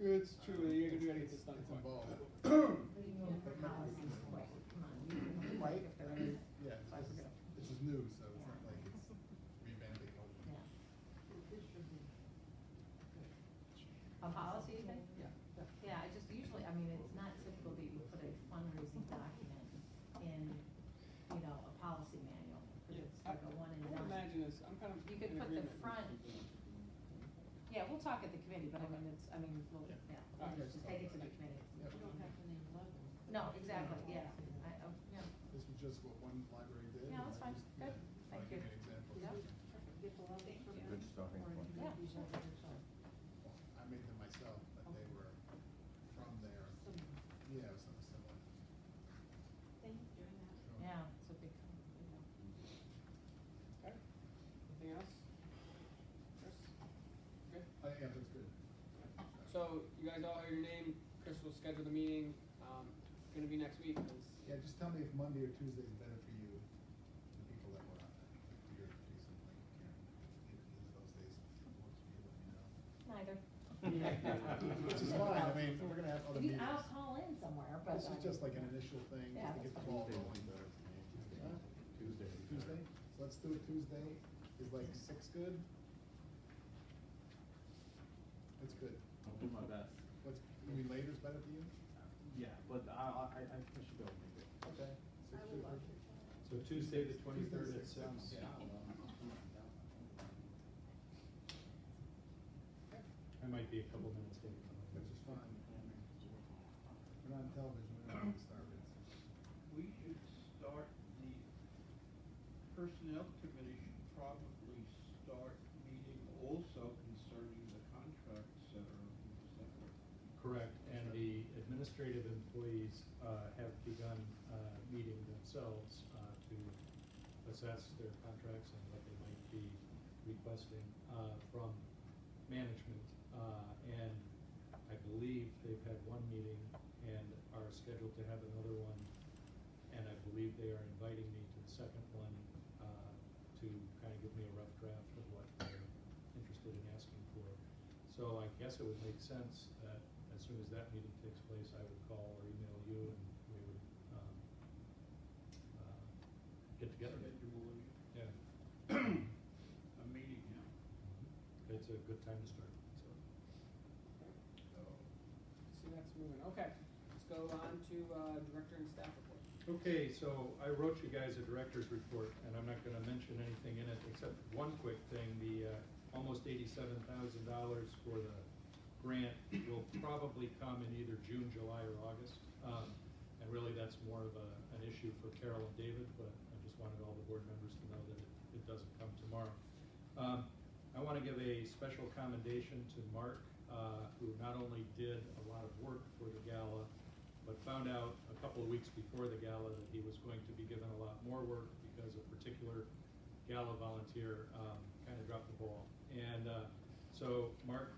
It's true, you're gonna get this done It's quick. involved. We can move the policies quick, come on, you can move Right? quick if they're in. Yeah, So I forget. this is new, so it's not like it's revamping the whole thing. Yeah. This should be A policy, you think? Yeah. Yeah, I just usually, I mean, it's not typical that you put a fundraising document in, you know, a policy manual, because it's like a one and I would done. imagine this, I'm kind of You could in put the agreement with front- you. Yeah, we'll talk at the committee, but I mean, we'll, Yeah. yeah, Alright. we'll just take it to the committee. Yep. You don't have to name levels. No, exactly, yeah, yeah. This was just what one library did. Yeah, and that's I fine. just- Good. yeah, Thank I'll give you. an example. Yep. Get the levels from Good them, starting or point. you Yeah, do sure. that yourself. I made them myself, but they were from there. Similar. Yeah, it was something similar. Thank you for doing that. Sure. Yeah, it's a big, you know. Okay, anything else? Chris? Good? Yeah, that's good. So, you guys all heard your name, Chris will schedule the meeting, it's gonna be next week, 'cause Yeah, just tell me if Monday or Tuesday is better for you, the people that were on that. Like you're Jason, like Karen, either those days works for you, let me know. Neither. Which is fine, I mean, we're gonna have other meetings. I'll call in somewhere, but. This is just like an initial thing, Yeah, just to get the that's ball Tuesday would rolling. be better for me. Huh? Tuesday. Tuesday? So let's do it Tuesday. Is like 6 good? That's good. I'll do my best. You mean later's better for you? Yeah, but I should be able to make it. Okay. I will watch it. So Tuesday, the 23rd at Tuesday, 6. yeah. I might be a couple minutes late. Which is fine. We're not on television, we don't have to start it. We should start, the personnel committee should probably start meeting also concerning the contracts that are in December. Correct, and the administrative employees have begun meeting themselves to assess their contracts and what they might be requesting from management. And I believe they've had one meeting and are scheduled to have another one. And I believe they are inviting me to the second one to kind of give me a rough draft of what they're interested in asking for. So I guess it would make sense that as soon as that meeting takes place, I would call or email you and we would get together. Schedule Yeah, a meeting now. it's a good time to start, so. see that's moving, okay, let's go on to, director and staff report. Okay, so I wrote you guys a director's report, and I'm not gonna mention anything in it, except one quick thing, the, almost $87,000 for the grant will probably come in either June, July, or August. And really, that's more of an issue for Carol and David, but I just wanted all the board members to know that it doesn't come tomorrow. I wanna give a special commendation to Mark, who not only did a lot of work for the gala, but found out a couple of weeks before the gala that he was going to be given a lot more work because a particular gala volunteer kind of dropped the ball. And so Mark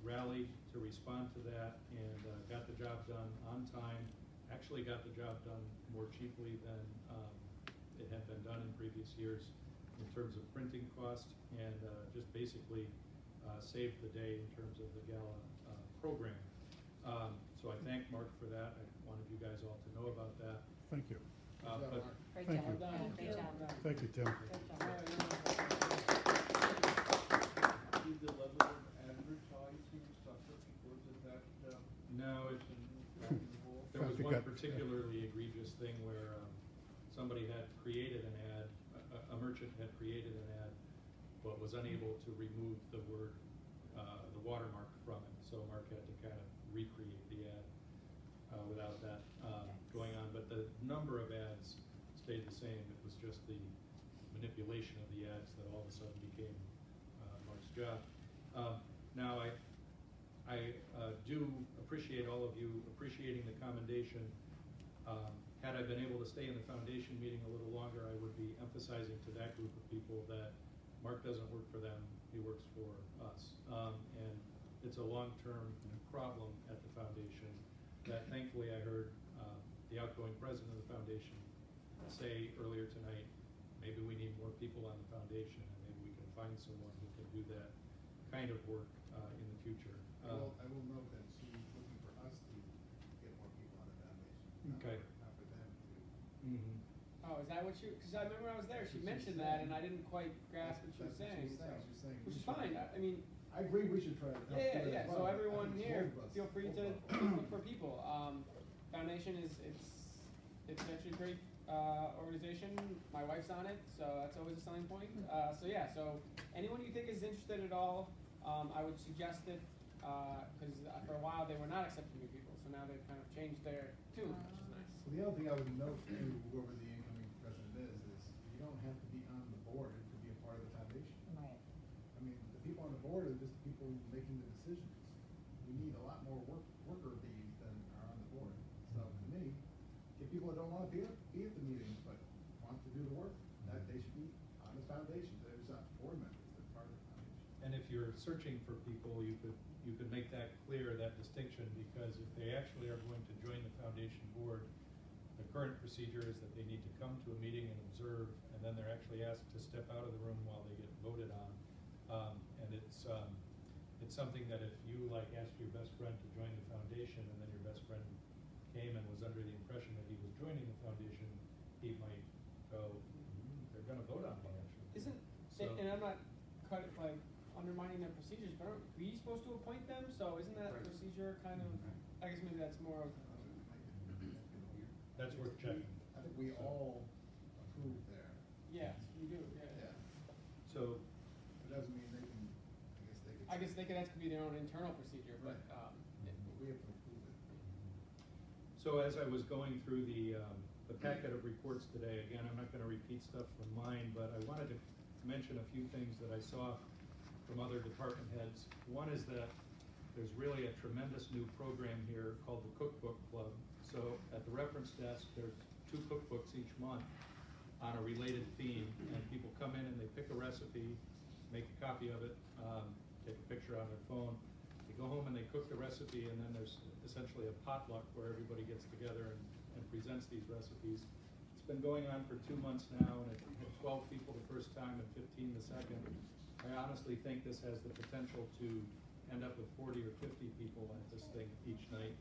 rallied to respond to that and got the job done on time, actually got the job done more cheaply than it had been done in previous years in terms of printing cost, and just basically saved the day in terms of the gala program. So I thank Mark for that. I wanted you guys all to know about that. Thank you. Good job, But Mark. Great Thank job, you. yeah, great job. Thank you, Tim. Great job. Did the level of advertising suffer because of that, No, person dropping the ball? there was Fact, it one got- particularly egregious thing where somebody had created an ad, a merchant had created an ad, but was unable to remove the word, the watermark from it. So Mark had to kind of recreate the ad without that going on. But the number of ads stayed the same. It was just the manipulation of the ads that all of a sudden became Mark's job. Now, I do appreciate all of you appreciating the commendation. Had I been able to stay in the foundation meeting a little longer, I would be emphasizing to that group of people that Mark doesn't work for them, he works for us. And it's a long-term problem at the foundation that thankfully I heard the outgoing president of the foundation say earlier tonight, maybe we need more people on the foundation and maybe we can find someone who can do that kind of work in the future. I will note that she's looking for us to get more people on the foundation. Okay. Not for them to. Mhm. Oh, is that what you? Because I remember when I was there, she mentioned that, and I didn't quite grasp what she was saying. She's saying. Which is fine. I mean. I agree, we should try to help. Yeah, do it yeah. as So well. I everyone think here, both of us- feel free both to of us. look for people. Foundation is it's actually a great organization. My wife's on it, so that's always a selling point. So yeah, so anyone you think is interested at all, I would suggest it because for a while they were not accepting new people, so now they've kind of changed their tune, which is nice. So the other thing I would note to whoever the incoming president is you don't have to be on the board to be a part of the foundation. Right. I mean, the people on the board are just the people making the decisions. We need a lot more worker bees than are on the board. So to me, if people that don't want to be at the meetings but want to do the work, that they should be on the foundation. They're just not board members, they're part of the foundation. And if you're searching for people, you could make that clear, that distinction, because if they actually are going to join the foundation board, the current procedure is that they need to come to a meeting and observe, and then they're actually asked to step out of the room while they get voted on. And it's something that if you asked your best friend to join the foundation, and then your best friend came and was under the impression that he was joining the foundation, he might go, they're going to vote on me actually. Isn't So- and I'm not undermining their procedures, but aren't we supposed to appoint them? So isn't that Right. procedure kind of? I guess maybe that's more of. That's worth checking. I think we all approve there. Yes, we do. Yeah. Yeah. So, It doesn't mean they can, I guess they could have to be their own internal procedure, but Right. yeah. But we have to approve it. So as I was going through the packet of reports today, again, I'm not going to repeat stuff from mine, but I wanted to mention a few things that I saw from other department heads. One is that there's really a tremendous new program here called the Cookbook Club. So at the reference desk, there's 2 cookbooks each month on a related theme, and people come in and they pick a recipe, make a copy of it, take a picture on their phone. They go home and they cook the recipe, and then there's essentially a potluck where everybody gets together and presents these recipes. It's been going on for 2 months now, and it had 12 people the first time and 15 the second. I honestly think this has the potential to end up with 40 or 50 people at this thing each night,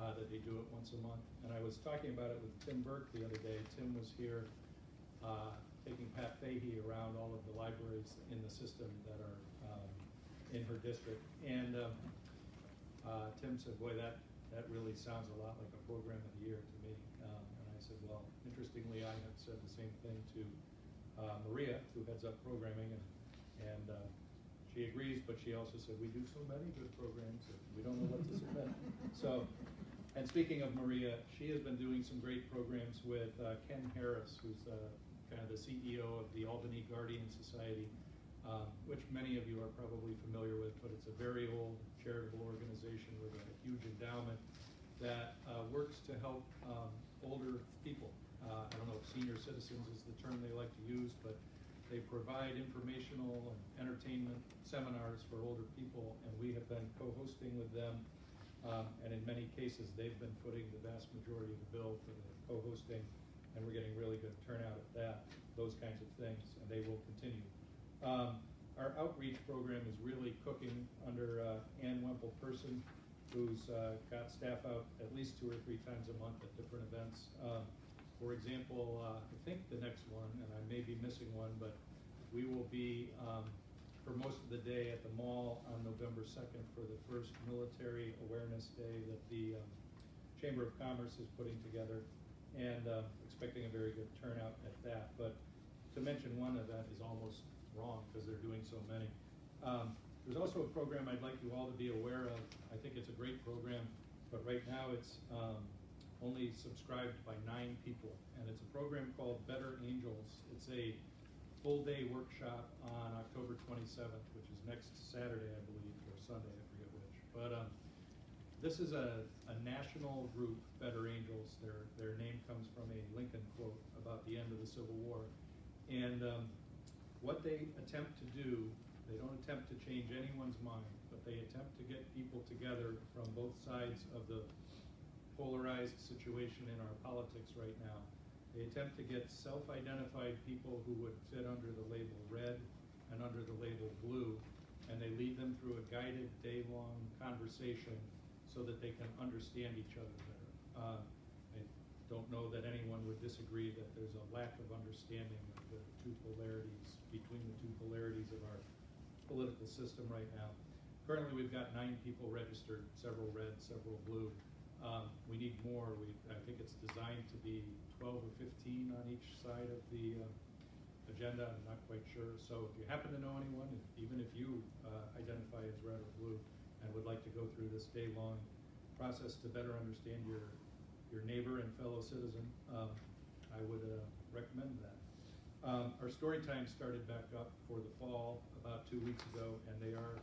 that they do it once a month. And I was talking about it with Tim Burke the other day. Tim was here taking Pat Fahey around all of the libraries in the system that are in her district. And Tim said, boy, that really sounds a lot like a program of the year to me. And I said, well, interestingly, I have said the same thing to Maria, who heads up programming, and she agrees, but she also said, we do so many good programs that we don't know what to submit. So, and speaking of Maria, she has been doing some great programs with Ken Harris, who's kind of the CEO of the Albany Guardian Society, which many of you are probably familiar with, but it's a very old charitable organization with a huge endowment that works to help older people. I don't know if senior citizens is the term they like to use, but they provide informational and entertainment seminars for older people, and we have been co-hosting with them. And in many cases, they've been footing the vast majority of the bill for the co-hosting, and we're getting really good turnout at that, those kinds of things, and they will continue. Our outreach program is really cooking under Ann Wemple-Person, who's got staff out at least 2 or 3 times a month at different events. For example, I think the next one, and I may be missing one, but we will be for most of the day at the mall on November 2nd for the first Military Awareness Day that the Chamber of Commerce is putting together, and expecting a very good turnout at that. But to mention one event is almost wrong because they're doing so many. There's also a program I'd like you all to be aware of. I think it's a great program, but right now it's only subscribed by 9 people, and it's a program called Better Angels. It's a full-day workshop on October 27th, which is next Saturday, I believe, or Sunday, I forget which. But this is a national group, Better Angels. Their name comes from a Lincoln quote about the end of the Civil War. And what they attempt to do, they don't attempt to change anyone's mind, but they attempt to get people together from both sides of the polarized situation in our politics right now. They attempt to get self-identified people who would fit under the label red and under the label blue, and they lead them through a guided day-long conversation so that they can understand each other better. I don't know that anyone would disagree that there's a lack of understanding of the two polarities, between the two polarities of our political system right now. Currently, we've got 9 people registered, several red, several blue. We need more. I think it's designed to be 12 or 15 on each side of the agenda. I'm not quite sure. So if you happen to know anyone, even if you identify as red or blue and would like to go through this day-long process to better understand your neighbor and fellow citizen, I would recommend that. Our story time started back up for the fall about 2 weeks ago, and they are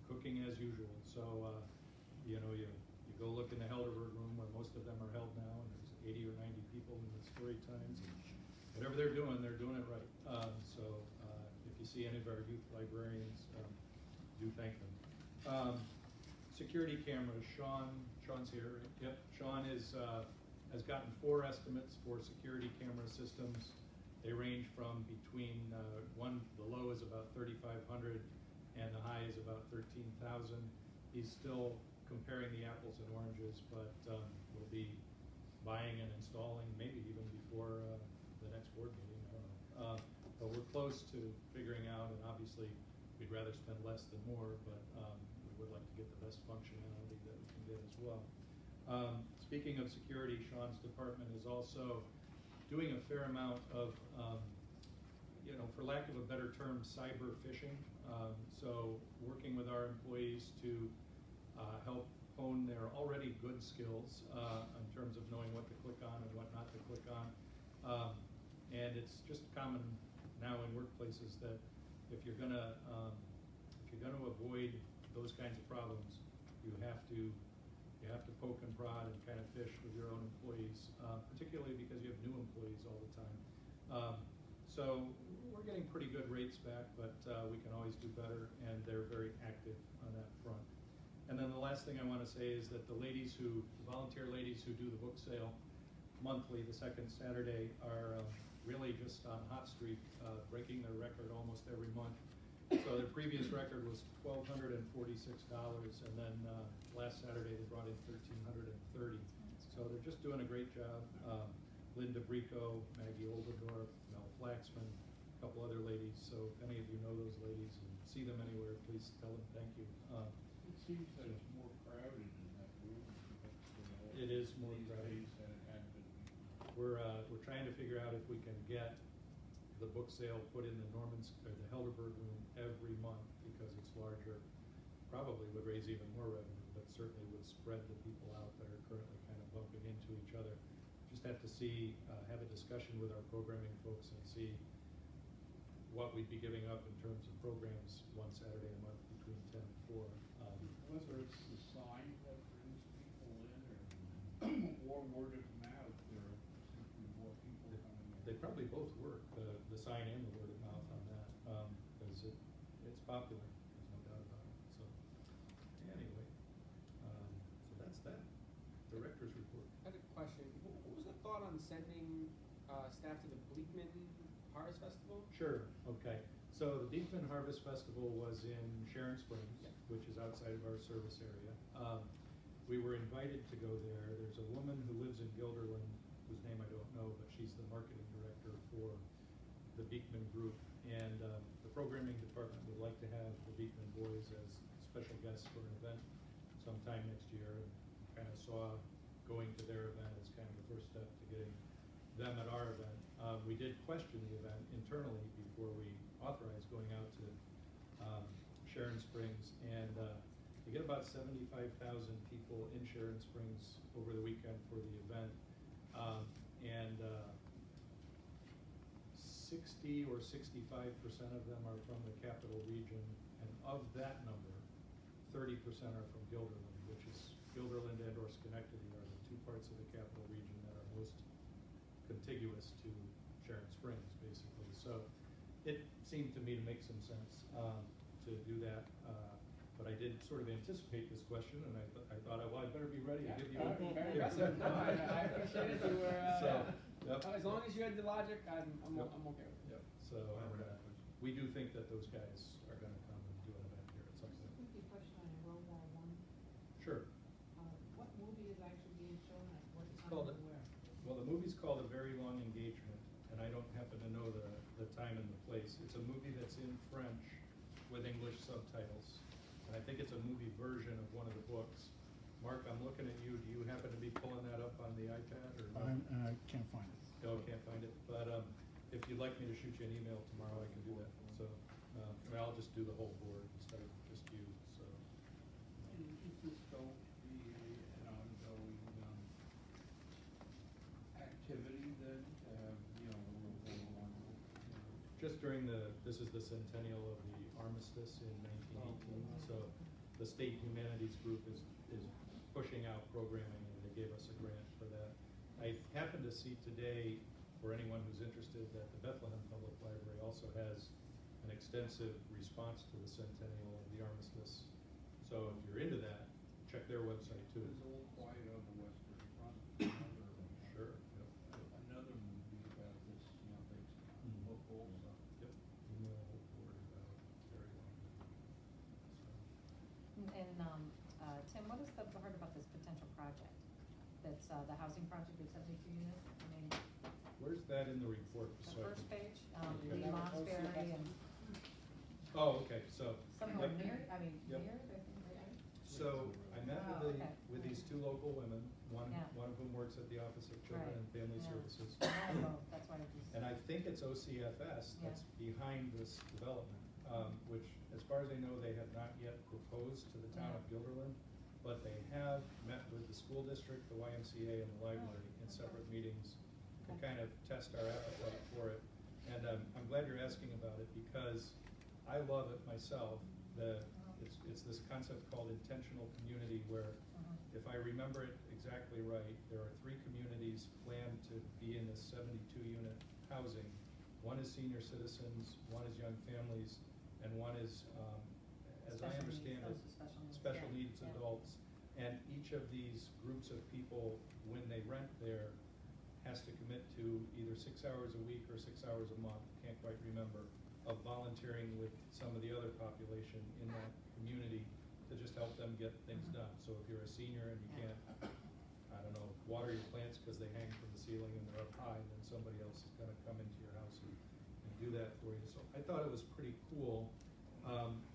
cooking as usual. So, you go look in the Helderberg room where most of them are held now, and there's 80 or 90 people in the story times. And whatever they're doing it right. So if you see any of our youth librarians, do thank them. Security cameras, Sean's here. Yep, Sean has gotten 4 estimates for security camera systems. They range from between the low is about 3,500 and the high is about 13,000. He's still comparing the apples and oranges, but we'll be buying and installing maybe even before the next board meeting. I don't know. But we're close to figuring out, and obviously we'd rather spend less than more, but we would like to get the best functionality that we can get as well. Speaking of security, Sean's department is also doing a fair amount of, for lack of a better term, cyber phishing. So working with our employees to help hone their already good skills in terms of knowing what to click on and what not to click on. And it's just common now in workplaces that if you're gonna avoid those kinds of problems, you have to poke and prod and kind of fish with your own employees, particularly because you have new employees all the time. So we're getting pretty good rates back, but we can always do better, and they're very active on that front. And then the last thing I want to say is that the volunteer ladies who do the book sale monthly, the second Saturday, are really just on hot streak, breaking their record almost every month. So their previous record was $1,246, and then last Saturday they brought in $1,330. So they're just doing a great job. Linda Brico, Maggie Oldendorf, Mel Flaxman, a couple other ladies. So if any of you know those ladies and see them anywhere, please tell them thank you. It seems that it's more crowded in that room. It is more crowded. These days than it had been before. We're trying to figure out if we can get the book sale put in the the Helderberg room every month because it's larger. Probably would raise even more revenue, but certainly would spread the people out that are currently kind of bumping into each other. Just have to see, have a discussion with our programming folks and see what we'd be giving up in terms of programs one Saturday a month between 10 and 4. Whether it's the sign that brings people in or word of mouth, there seems to be more people coming in. They probably both work, the sign and the word of mouth on that, because it's popular, there's no doubt about it. So anyway, so that's that. Director's report. I had a question. What was the thought on sending staff to the Bleakman Harvest Festival? Sure, okay. So the Beekman Harvest Festival was in Sharon Springs, which is outside of our service area. We were invited to go there. There's a woman who lives in Guilderland, whose name I don't know, but she's the marketing director for the Beekman Group. And the programming department would like to have the Beekman boys as special guests for an event sometime next year. And kind of saw going to their event as kind of the first step to getting them at our event. We did question the event internally before we authorized going out to Sharon Springs, and you get about 75,000 people in Sharon Springs over the weekend for the event, and 60 60 or 65% of them are from the capital region, and of that number, 30% are from Guilderland, which is Guilderland and or Schenectady are the two parts of the capital region that are most contiguous to Sharon Springs, basically. So it seemed to me to make some sense to do that. But I did sort of anticipate this question, and I thought, well, I better be ready to give you. Very impressive. No, I appreciate it. You were, So, yep. as long as you had the logic, I'm Yep. okay with it. Yep. So we do think that those guys are going to come and do an event here at some Just a point. quick question on World War One. Sure. What movie is actually being shown at what It's time called and where? Well, the movie's called A Very Long Engagement, and I don't happen to know the time and the place. It's a movie that's in French with English subtitles, and I think it's a movie version of one of the books. Mark, I'm looking at you. Do you happen to be pulling that up on the iPad or no? I can't find it. No, can't find it. But if you'd like me to shoot you an email tomorrow, I can do that. So I'll just do the whole board instead of just you. So. And is this going to be an ongoing activity then, World War I? Just during this is the centennial of the armistice in 1918, so the State Humanities Group is pushing out programming, and they gave us a grant for that. I happened to see today, for anyone who's interested, that the Bethlehem Public Library also has an extensive response to the centennial of the armistice. So if you're into that, check their website too. It's a little quiet on the Western Front. Sure. Yep. Another movie about this, based on Mhm. book also. Yep. Email the whole board about very long. And, Tim, what is the part about this potential project? That's, the housing project of 72 units? I mean, Where's that in the report? the So I first can- page, Okay. the Mossberry and Oh, okay, so. somewhere Yep. near, I mean, Yep. near, I think, right? So I met Oh, okay. with these two local women, one Yeah. of whom works at the Office of Children Right, and Family yeah. Services. Oh, that's why I just. And I think it's OCFS that's behind this development, which, as far as I know, they have not yet proposed to the town of Guilderland, but they have met with the school district, the YMCA, and the library in separate meetings to Okay. kind of test our appetite for it. And I'm glad you're asking about it, because I love it myself. It's this concept called intentional community, where if I remember it exactly right, there are 3 communities planned to be in this 72-unit housing. One is senior citizens, one is young families, and one is, as I Special understand needs, it, those are special special needs, needs yeah. adults. And each of these groups of people, when they rent there, has to commit to either 6 hours a week or 6 hours a month, can't quite remember, of volunteering with some of the other population in that community to just help them get things done. So if you're a senior and you can't, I don't know, water your plants because they hang from the ceiling and they're up high, then somebody else is gonna come into your house and do that for you. So I thought it was pretty cool.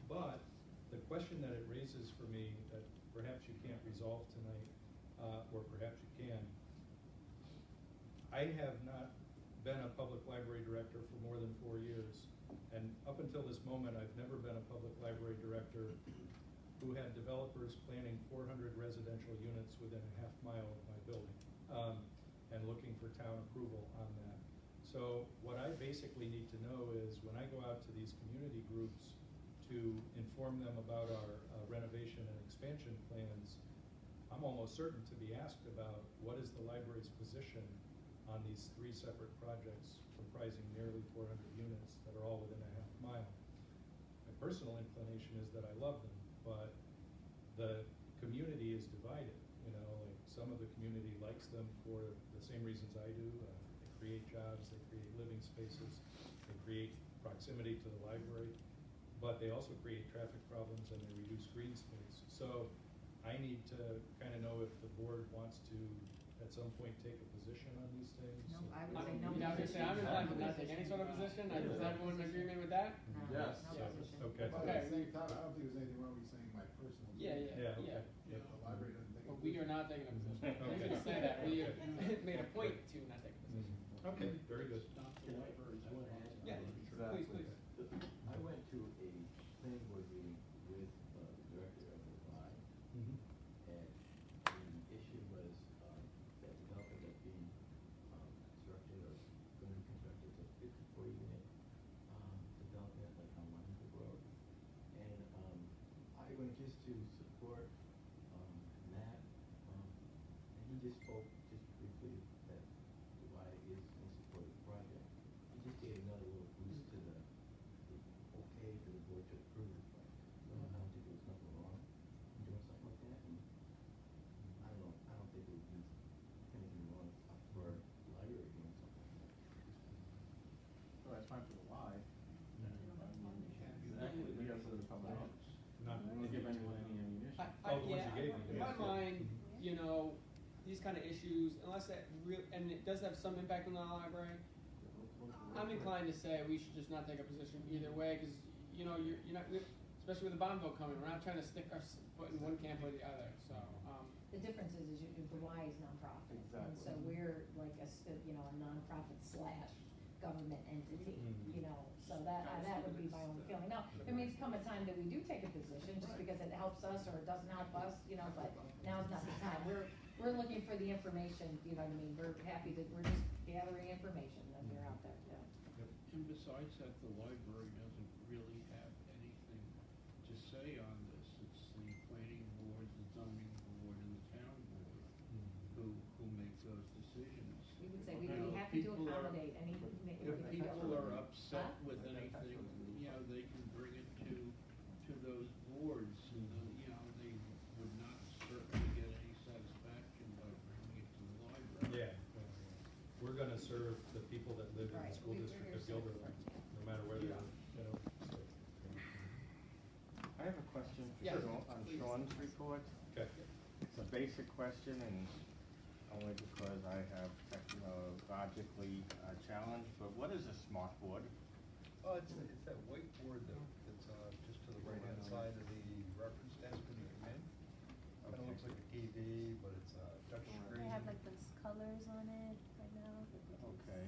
But the question that it raises for me, that perhaps you can't resolve tonight, or perhaps you can, I have not been a public library director for more than 4 years. And up until this moment, I've never been a public library director who had developers planning 400 residential units within a half mile of my building, and looking for town approval on that. So what I basically need to know is, when I go out to these community groups to inform them about our renovation and expansion plans, I'm almost certain to be asked about what is the library's position on these 3 separate projects comprising nearly 400 units that are all within a half mile. My personal inclination is that I love them, but the community is divided. Like some of the community likes them for the same reasons I do. They create jobs, they create living spaces, they create proximity to the library, but they also create traffic problems and they reduce green space. So I need to kind of know if the board wants to, at some point, take a position on these things. No, I would I say mean, no. I would say I'm inclined to not take any sort of position. Is everyone in agreement with that? No, Yes. no Yeah, position. okay. But Okay. at the same time, I don't think there's anything wrong with you saying my personal. Yeah, Yeah, okay. The library doesn't think. But we are not taking a position. Okay. You can say that. We have made a point to not take a position. Okay, very good. Yeah, Exactly. please. I went to a planning board meeting with the director of the line, Mhm. and the issue was that development that's being constructed or going to be constructed is a 54 unit time for the live. Exactly. We got something coming up. Not, To give anyone any ammunition. Oh, the ones you gave me, In my yeah. mind, you know, these kind of issues, unless that real, and it does have some impact on the library, I'm inclined to say we should just not take a position either way, because, you know, you're not, especially with the bond vote coming, we're not trying to stick our foot in one camp or the other, so, The difference is the Y is nonprofit, and Exactly. so we're like a nonprofit slash government entity, Mhm. you know, so that would be my own feeling. Now, there may come a time that we do take a position, just because it helps us or it doesn't help us, you know, but now's not the time. We're looking for the information, you know what I mean, we're just gathering information that they're out there, yeah. And besides that, the library doesn't really have anything to say on this. It's the planning board, the zoning board, and the town board who make those decisions. We would say we'd You know, be happy to people are- accommodate any. If people are upset Huh? with anything, you know, they can bring it to those boards, and, you know, they would not certainly get any satisfaction by bringing it to the library. Yeah, we're gonna serve the people that live in the Right, school we're district here of to serve Gilderland, no matter where they Yeah. live, you know, so. I have a question Yeah, on please. Sean's report. Okay. It's a basic question, and only because I have technologically challenged, but what is a smart board? Oh, it's that whiteboard that's just to the right-hand side of the reference desk when you come in. Kinda looks like a TV, but it's a touch screen. They have like those colors on it right now. Okay.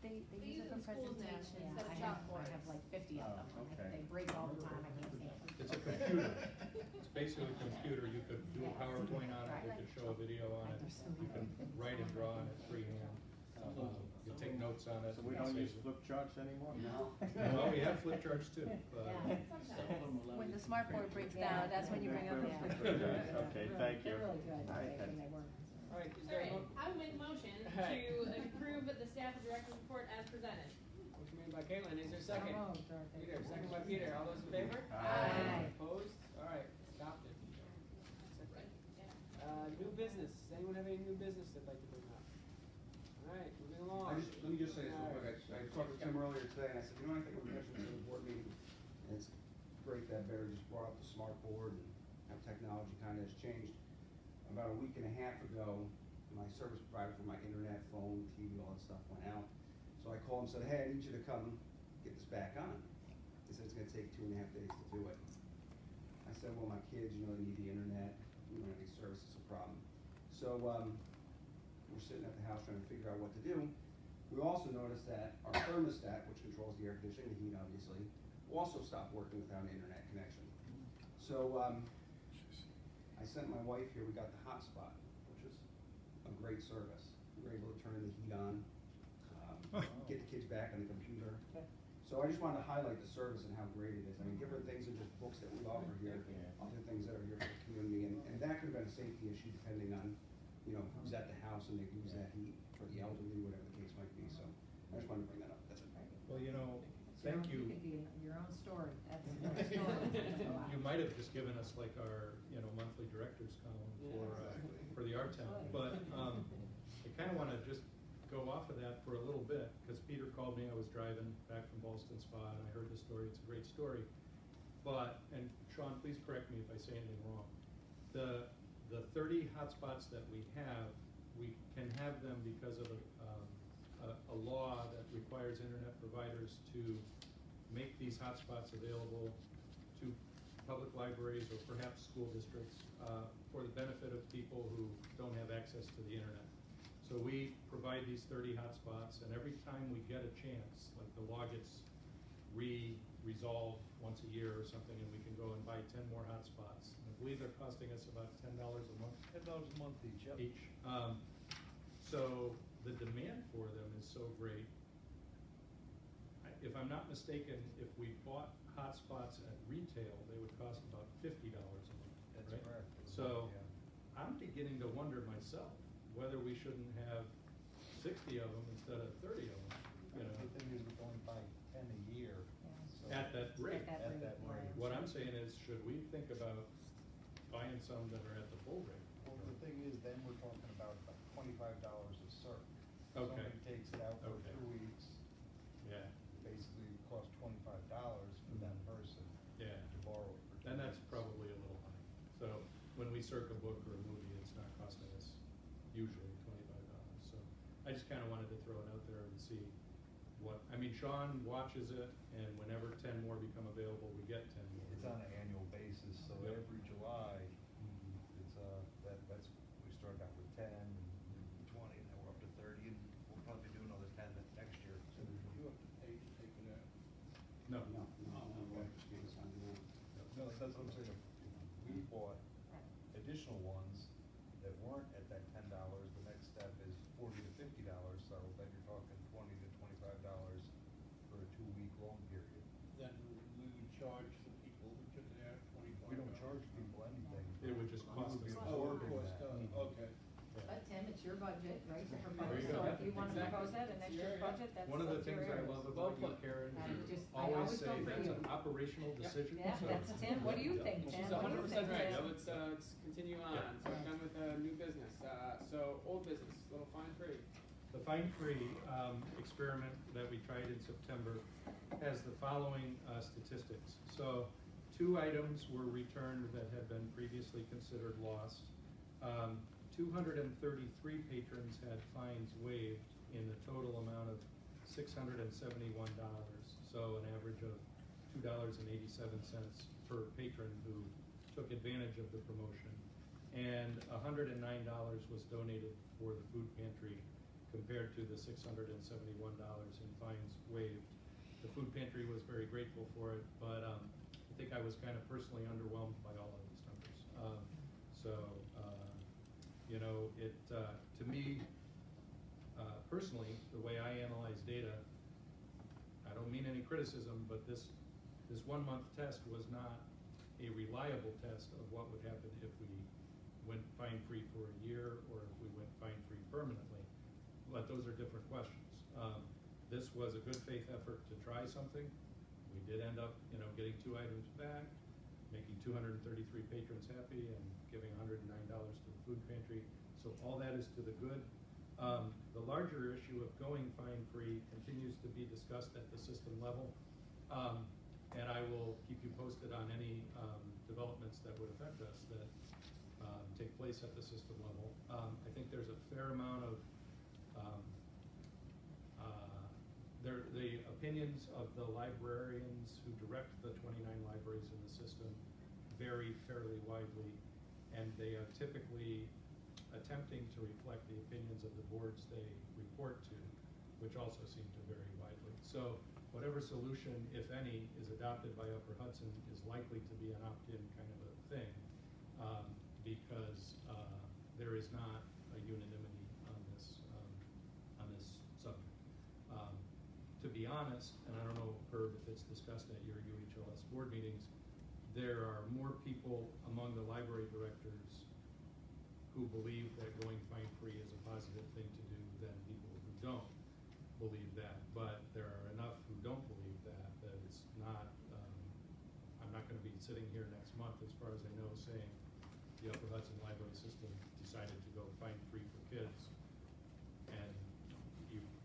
They They use it use it for in schools now. presentation. Yeah, Instead of I have chalkboards. like 50 of them. Oh, okay. They break all the time, I can't stand them. It's a computer. It's basically a computer. You could do a PowerPoint on it, you could show a video on it, you can write and draw on it freehand. You take notes on it. So we don't use flip charts anymore? No. Well, we have flip charts too, but. When the smart board breaks Yeah. down, that's when you bring up the Yeah. flip chart. Okay, thank you. They're really good, I they, had- when they work. alright, is there a Alright, I will make a motion Alright. to approve the staff and director's report as presented. motion made by Caitlin, is there a second? Oh, Dorothy. Peter, second by Peter, all those in favor? Aye. Opposed? Alright, adopted. Yeah. New business, does anyone have any new business they'd like to bring up? Alright, moving along. Let me just say this real quick, I talked to Tim earlier today, and I said, you know, I think we mentioned this in the board meeting, and it's great that Barry just brought up the smart board and how technology kinda has changed. About a week and a half ago, my service provider for my internet, phone, TV, all that stuff went out. So I called him and said, hey, I need you to come get this back on. He said it's gonna take 2.5 days to do it. I said, well, my kids, you know, they need the internet, we don't have any service, it's a problem. So, we're sitting at the house trying to figure out what to do. We also noticed that our thermostat, which controls the air conditioning, the heat obviously, also stopped working without an internet connection. So, I sent my wife here, we got the hotspot, which is a great service. We were able to turn the heat on, get the kids back on the computer. So I just wanted to highlight the service and how great it is. I mean, different things are just books that we offer here, other things that are here for the community, and that could have been a safety issue depending on, you know, who's at the house and they lose that heat, for the elderly, whatever the case might be, so I just wanted to bring that up, that's it. Well, you know, thank You you. could be your own story, that's your own story. You might have just given us like our, you know, monthly director's column for the art town, but, I kinda wanna just go off of that for a little bit, cause Peter called me, I was driving back from Ballston Spa, and I heard the story, it's a great story. But, and Sean, please correct me if I say anything wrong, the 30 hotspots that we can have them because of a law that requires internet providers to make these hotspots available to public libraries or perhaps school districts for the benefit of people who don't have access to the internet. So we provide these 30 hotspots, and every time we get a chance, like the law gets resolved once a year or something, and we can go and buy 10 more hotspots. I believe they're costing us about $10 a month. $10 a month each, yep. Each. So the demand for them is so great. If I'm not mistaken, if we bought hotspots at retail, they would cost about $50 a month. That's right? correct. So Yeah. I'm beginning to wonder myself whether we shouldn't have 60 of them instead of 30 of them, you know, The thing is, we only buy 10 a year, so. at that rate. At that rate. What I'm saying is, should we think about buying some that are at the full rate? Well, the thing is, then we're talking about $25 a cert. Okay. Somebody takes it out for Okay. 2 weeks, Circa book or a movie, it's not costing us usually $25. So I just kind of wanted to throw it out there and see what, I mean, Sean watches it, and whenever 10 more become available, we get 10 more. It's on an annual basis, so Yep. every July, Mhm. it's, that's, we started out with 10, and 20, now we're up to 30, and we'll probably do another 10 next year. So do you have to pay to take it out? No. No, no, Oh, no, okay. just being signed out. No, that's what I'm saying, we bought additional ones that weren't at that $10, the next step is $40 to $50, so then you're talking $20 to $25 for a 2-week loan period. Then we would charge the people who took it out $25. We don't charge people anything. It would just cost We would be us. Oh, of absorbing course, that. okay. But Tim, it's your budget, right, to There propose, you so go. if you want to Exactly. propose that, and that's your Yeah, yeah. budget, that's One of the up to your things I areas. love Well about you, put. Karen, I is you just- I always always say go for that's you. an operational decision. Yeah, so- that's Tim, what do you think, Yeah. Tim? She's What do you 100% think, right, Tim? let's continue on. Yeah. So we're done with new business. So old business, little fine free. The fine-free experiment that we tried in September has the following statistics. So 2 items were returned that had been previously considered lost. 233 patrons had fines waived in the total amount of $671. So an average of $2.87 per patron who took advantage of the promotion. And $109 was donated for the food pantry compared to the $671 in fines waived. The food pantry was very grateful for it, but I think I was kind of personally underwhelmed by all of these numbers. You know, it to me personally, the way I analyze data, I don't mean any criticism, but this 1-month test was not a reliable test of what would happen if we went fine-free for a year or if we went fine-free permanently. But those are different questions. This was a good faith effort to try something. We did end up, you know, getting 2 items back, making 233 patrons happy, and giving $109 to the food pantry. So all that is to the good. The larger issue of going fine-free continues to be discussed at the system level. And I will keep you posted on any developments that would affect us that take place at the system level. I think there's a fair amount of the opinions of the librarians who direct the 29 libraries in the system vary fairly widely, and they are typically attempting to reflect the opinions of the boards they report to, which also seem to vary widely. So whatever solution, if any, is adopted by Upper Hudson is likely to be an opt-in kind of a thing, because there is not a unanimity on this subject. To be honest, and I don't know, Herb, if it's discussed at your UHLS board meetings, there are more people among the library directors who believe that going fine-free is a positive thing to do than people who don't believe that. But there are enough who don't believe that it's not, I'm not gonna be sitting here next month, as far as I know, saying the Upper Hudson Library System decided to go fine-free for kids, and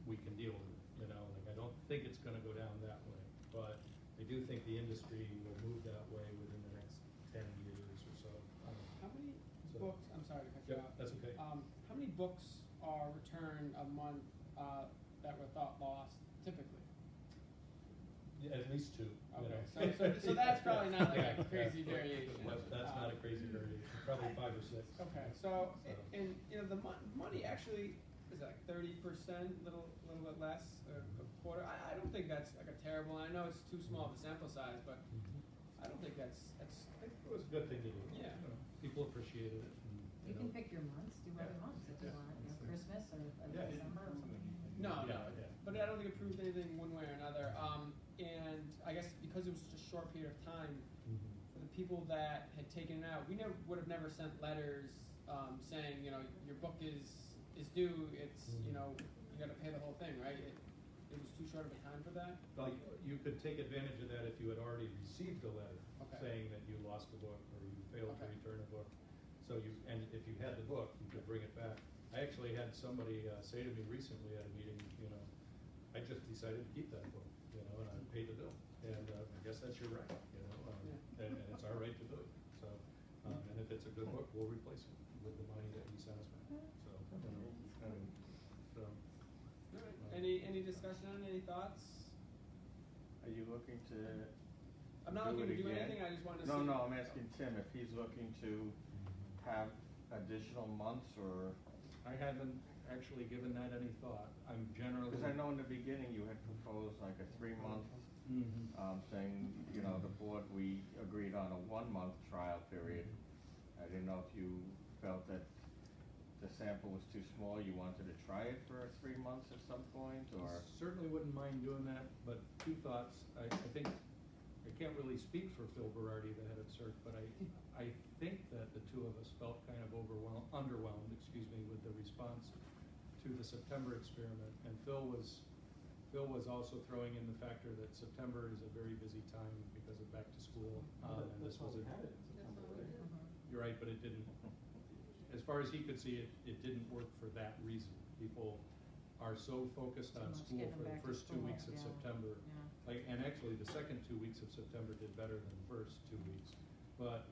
we can deal with it, you know? Like, I don't think it's gonna go down that way, but I do think the industry will move that way within the next 10 years or so. How many So- books, I'm sorry to cut you Yep, off. that's okay. How many books are returned a month that were thought lost typically? Yeah, at least 2. Okay, so that's probably not like a crazy variation. That's not a crazy variation, probably 5 or 6. Okay, so, and, you know, the money actually is like 30%, little bit less, a quarter. I don't think that's like a terrible, I know it's too small of a sample size, but I don't think that's. I think it was a good thing to do. Yeah. You know, people appreciated it. And, You can pick your months, do other Yeah. months if you Yeah. want, you know, Christmas or Yeah. December or something. No, Yeah, yeah. but I don't think it proved anything one way or another. And I guess because it was such a short period of time, for the people that had taken it out, we would have never sent letters saying, you know, your book is due. It's you know, you got to pay the whole thing, right? It was too short of a time for that. Like, you could take advantage of that if you had already received a letter Okay. saying that you lost a book or you failed to Okay. return a book. So and if you had the book, you could bring it back. I actually had somebody say to me recently at a meeting, you know, I just decided to keep that book, you know, and I paid the bill. And I guess that's your right, you know, and it's our right to do it. So And if it's a good book, we'll replace it with the money that he sent us back, so. So, Alright, any discussion on it, any thoughts? Are you looking to I'm not looking to it do again? anything, I just wanted to No, see. no, I'm asking Tim if he's looking to have additional months or, I haven't actually given that any thought. I'm generally. because I know in the beginning you had proposed like a 3-month, Mhm. saying, you know, the board, we agreed on a 1-month trial period. I didn't know if you felt that the sample was too small, you wanted to try it for 3 months at some point, or? Certainly wouldn't mind doing that, but 2 thoughts. I think, I can't really speak for Phil Berardi, the head of CERT, but I think that the 2 of us felt kind of underwhelmed, with the response to the September experiment. And Phil was also throwing in the factor that September is a very busy time because of back to school. And this was You're right, but it didn't, as far as he could see, it didn't work for that reason. People are so focused on Too much school getting for the back to first 2 school, weeks of yeah. September. Yeah. And actually, the second 2 weeks of September did better than the first 2 weeks. But,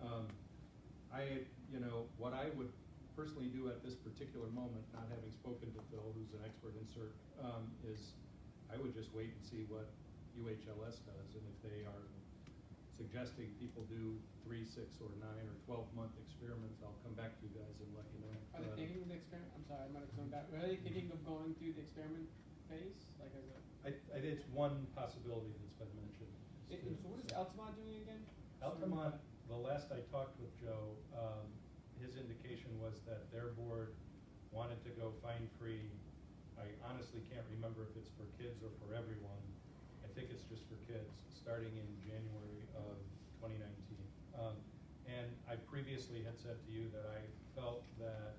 what I would personally do at this particular moment, not having spoken to Phil, who's an expert in CERT, is I would just wait and see what UHLS does, and if they are suggesting people do 3, 6, or 9, or 12-month experiments, I'll come back to you guys and let you know. Are they thinking of the experiment, I'm sorry, I might have come back, are they thinking of going through the experiment phase, like as a? It's one possibility that's been mentioned. So what is Altamont doing again? Altamont, the last I talked with Joe, his indication was that their board wanted to go fine-free. I honestly can't remember if it's for kids or for everyone. I think it's just for kids, starting in January of 2019. And I previously had said to you that I felt that,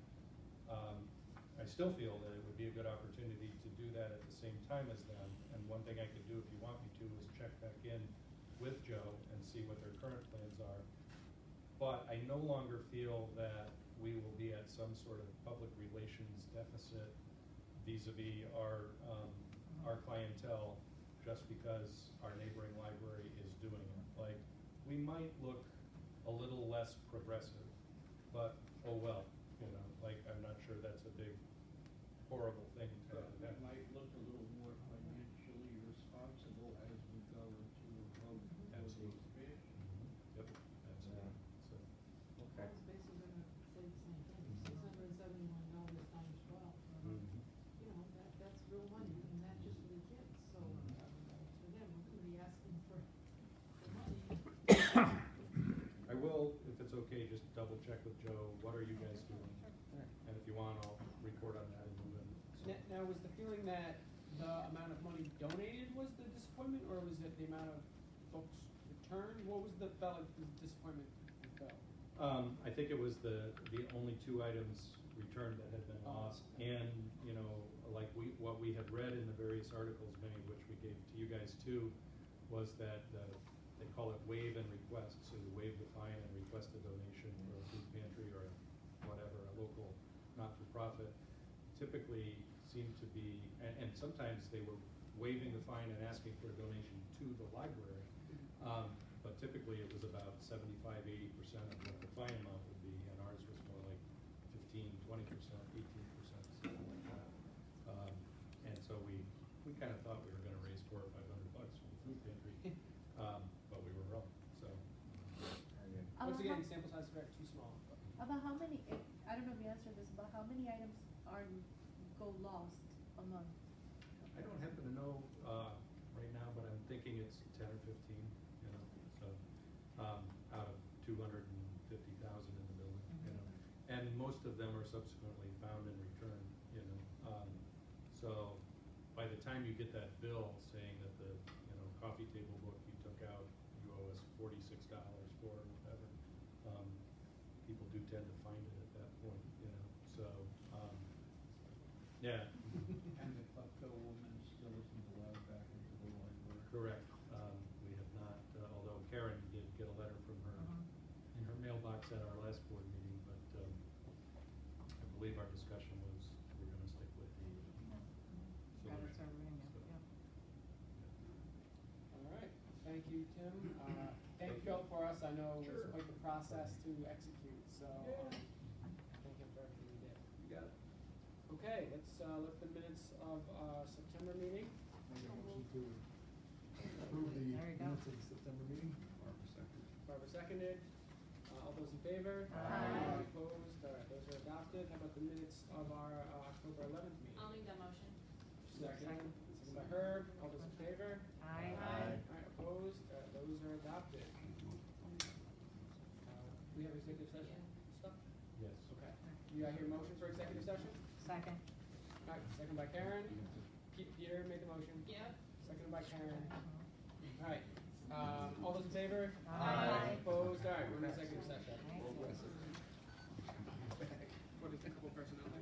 I still feel that it would be a good opportunity to do that at the same time as them. And one thing I could do, if you want me to, is check back in with Joe and see what their current plans are. But I no longer feel that we will be at some sort of public relations deficit vis-a-vis our clientele just because our neighboring library is doing it. Like, we might look a little less progressive, but oh well, I'm not sure that's a big, horrible thing to But have. that might look a little more financially responsible as we go into a vote for the Absolutely. expansion. Yep, absolutely. So, I Okay. was basically gonna say the same thing, $671 times 12. That's real money, and that's just for the kids, so, again, we're gonna be asking for money. I will, if it's okay, just double check with Joe, what are you guys doing? And if you want, I'll report on that and move in. So- Now, was the feeling that the amount of money donated was the disappointment, or was it the amount of books returned? What was the disappointment for Phil? I think it was the only 2 items returned that had been lost, and, like what we had read in the various articles, many of which we gave to you guys too, was that they call it waive and request, so you waive the fine and request a donation for a food pantry or whatever, a local not-for-profit, typically seemed to be, and sometimes they were waiving the fine and asking for a donation to the library, but typically it was about 75–80% of what the fine amount would be, and ours was more like 15–20%, 18%, something like that. And so we kind of thought we were going to raise $400 or $500 for the food pantry, but we were wrong. So Once again, sample size is very too small. About how many, I don't know if you answered this, but how many items go lost a month? I don't happen to know right now, but I'm thinking it's 10 or 15. So out of 250,000 in the building, and most of them are subsequently found and returned. So by the time you get that bill saying that the coffee table book you took out, you owe us $46 for or whatever, people do tend to find it at that point. So yeah. And the klepto woman still isn't allowed back into the library. Correct. We have not, although Karen did get a letter from her in her mailbox at our last board meeting, but I believe our discussion was we're going to stick with the Credits solution. are ringing, So, yeah. All right, thank you, Tim. difficult for us, I know it was Sure. quite the process to execute, so, thank you for everything you did. You got it. Okay, let's, look at the minutes of, September meeting. Make a motion to approve the There you go. minutes of the September meeting. Barbara second. Barbara seconded. All those in favor? Aye. Opposed? All right, those are adopted. How about the minutes of our October 11th meeting? I'll make that motion. Second. Second. Second by Herb. All those in favor? Aye. All right, opposed? Those are adopted. We have executive session stuff? Yes. Okay. You hear motion for executive session? Second. All right, second by Karen. Peter made the motion. Yep. Second by Karen. All right. All those in favor? Aye. Opposed? All right, we're in executive session. Nice. What is a couple personnel things?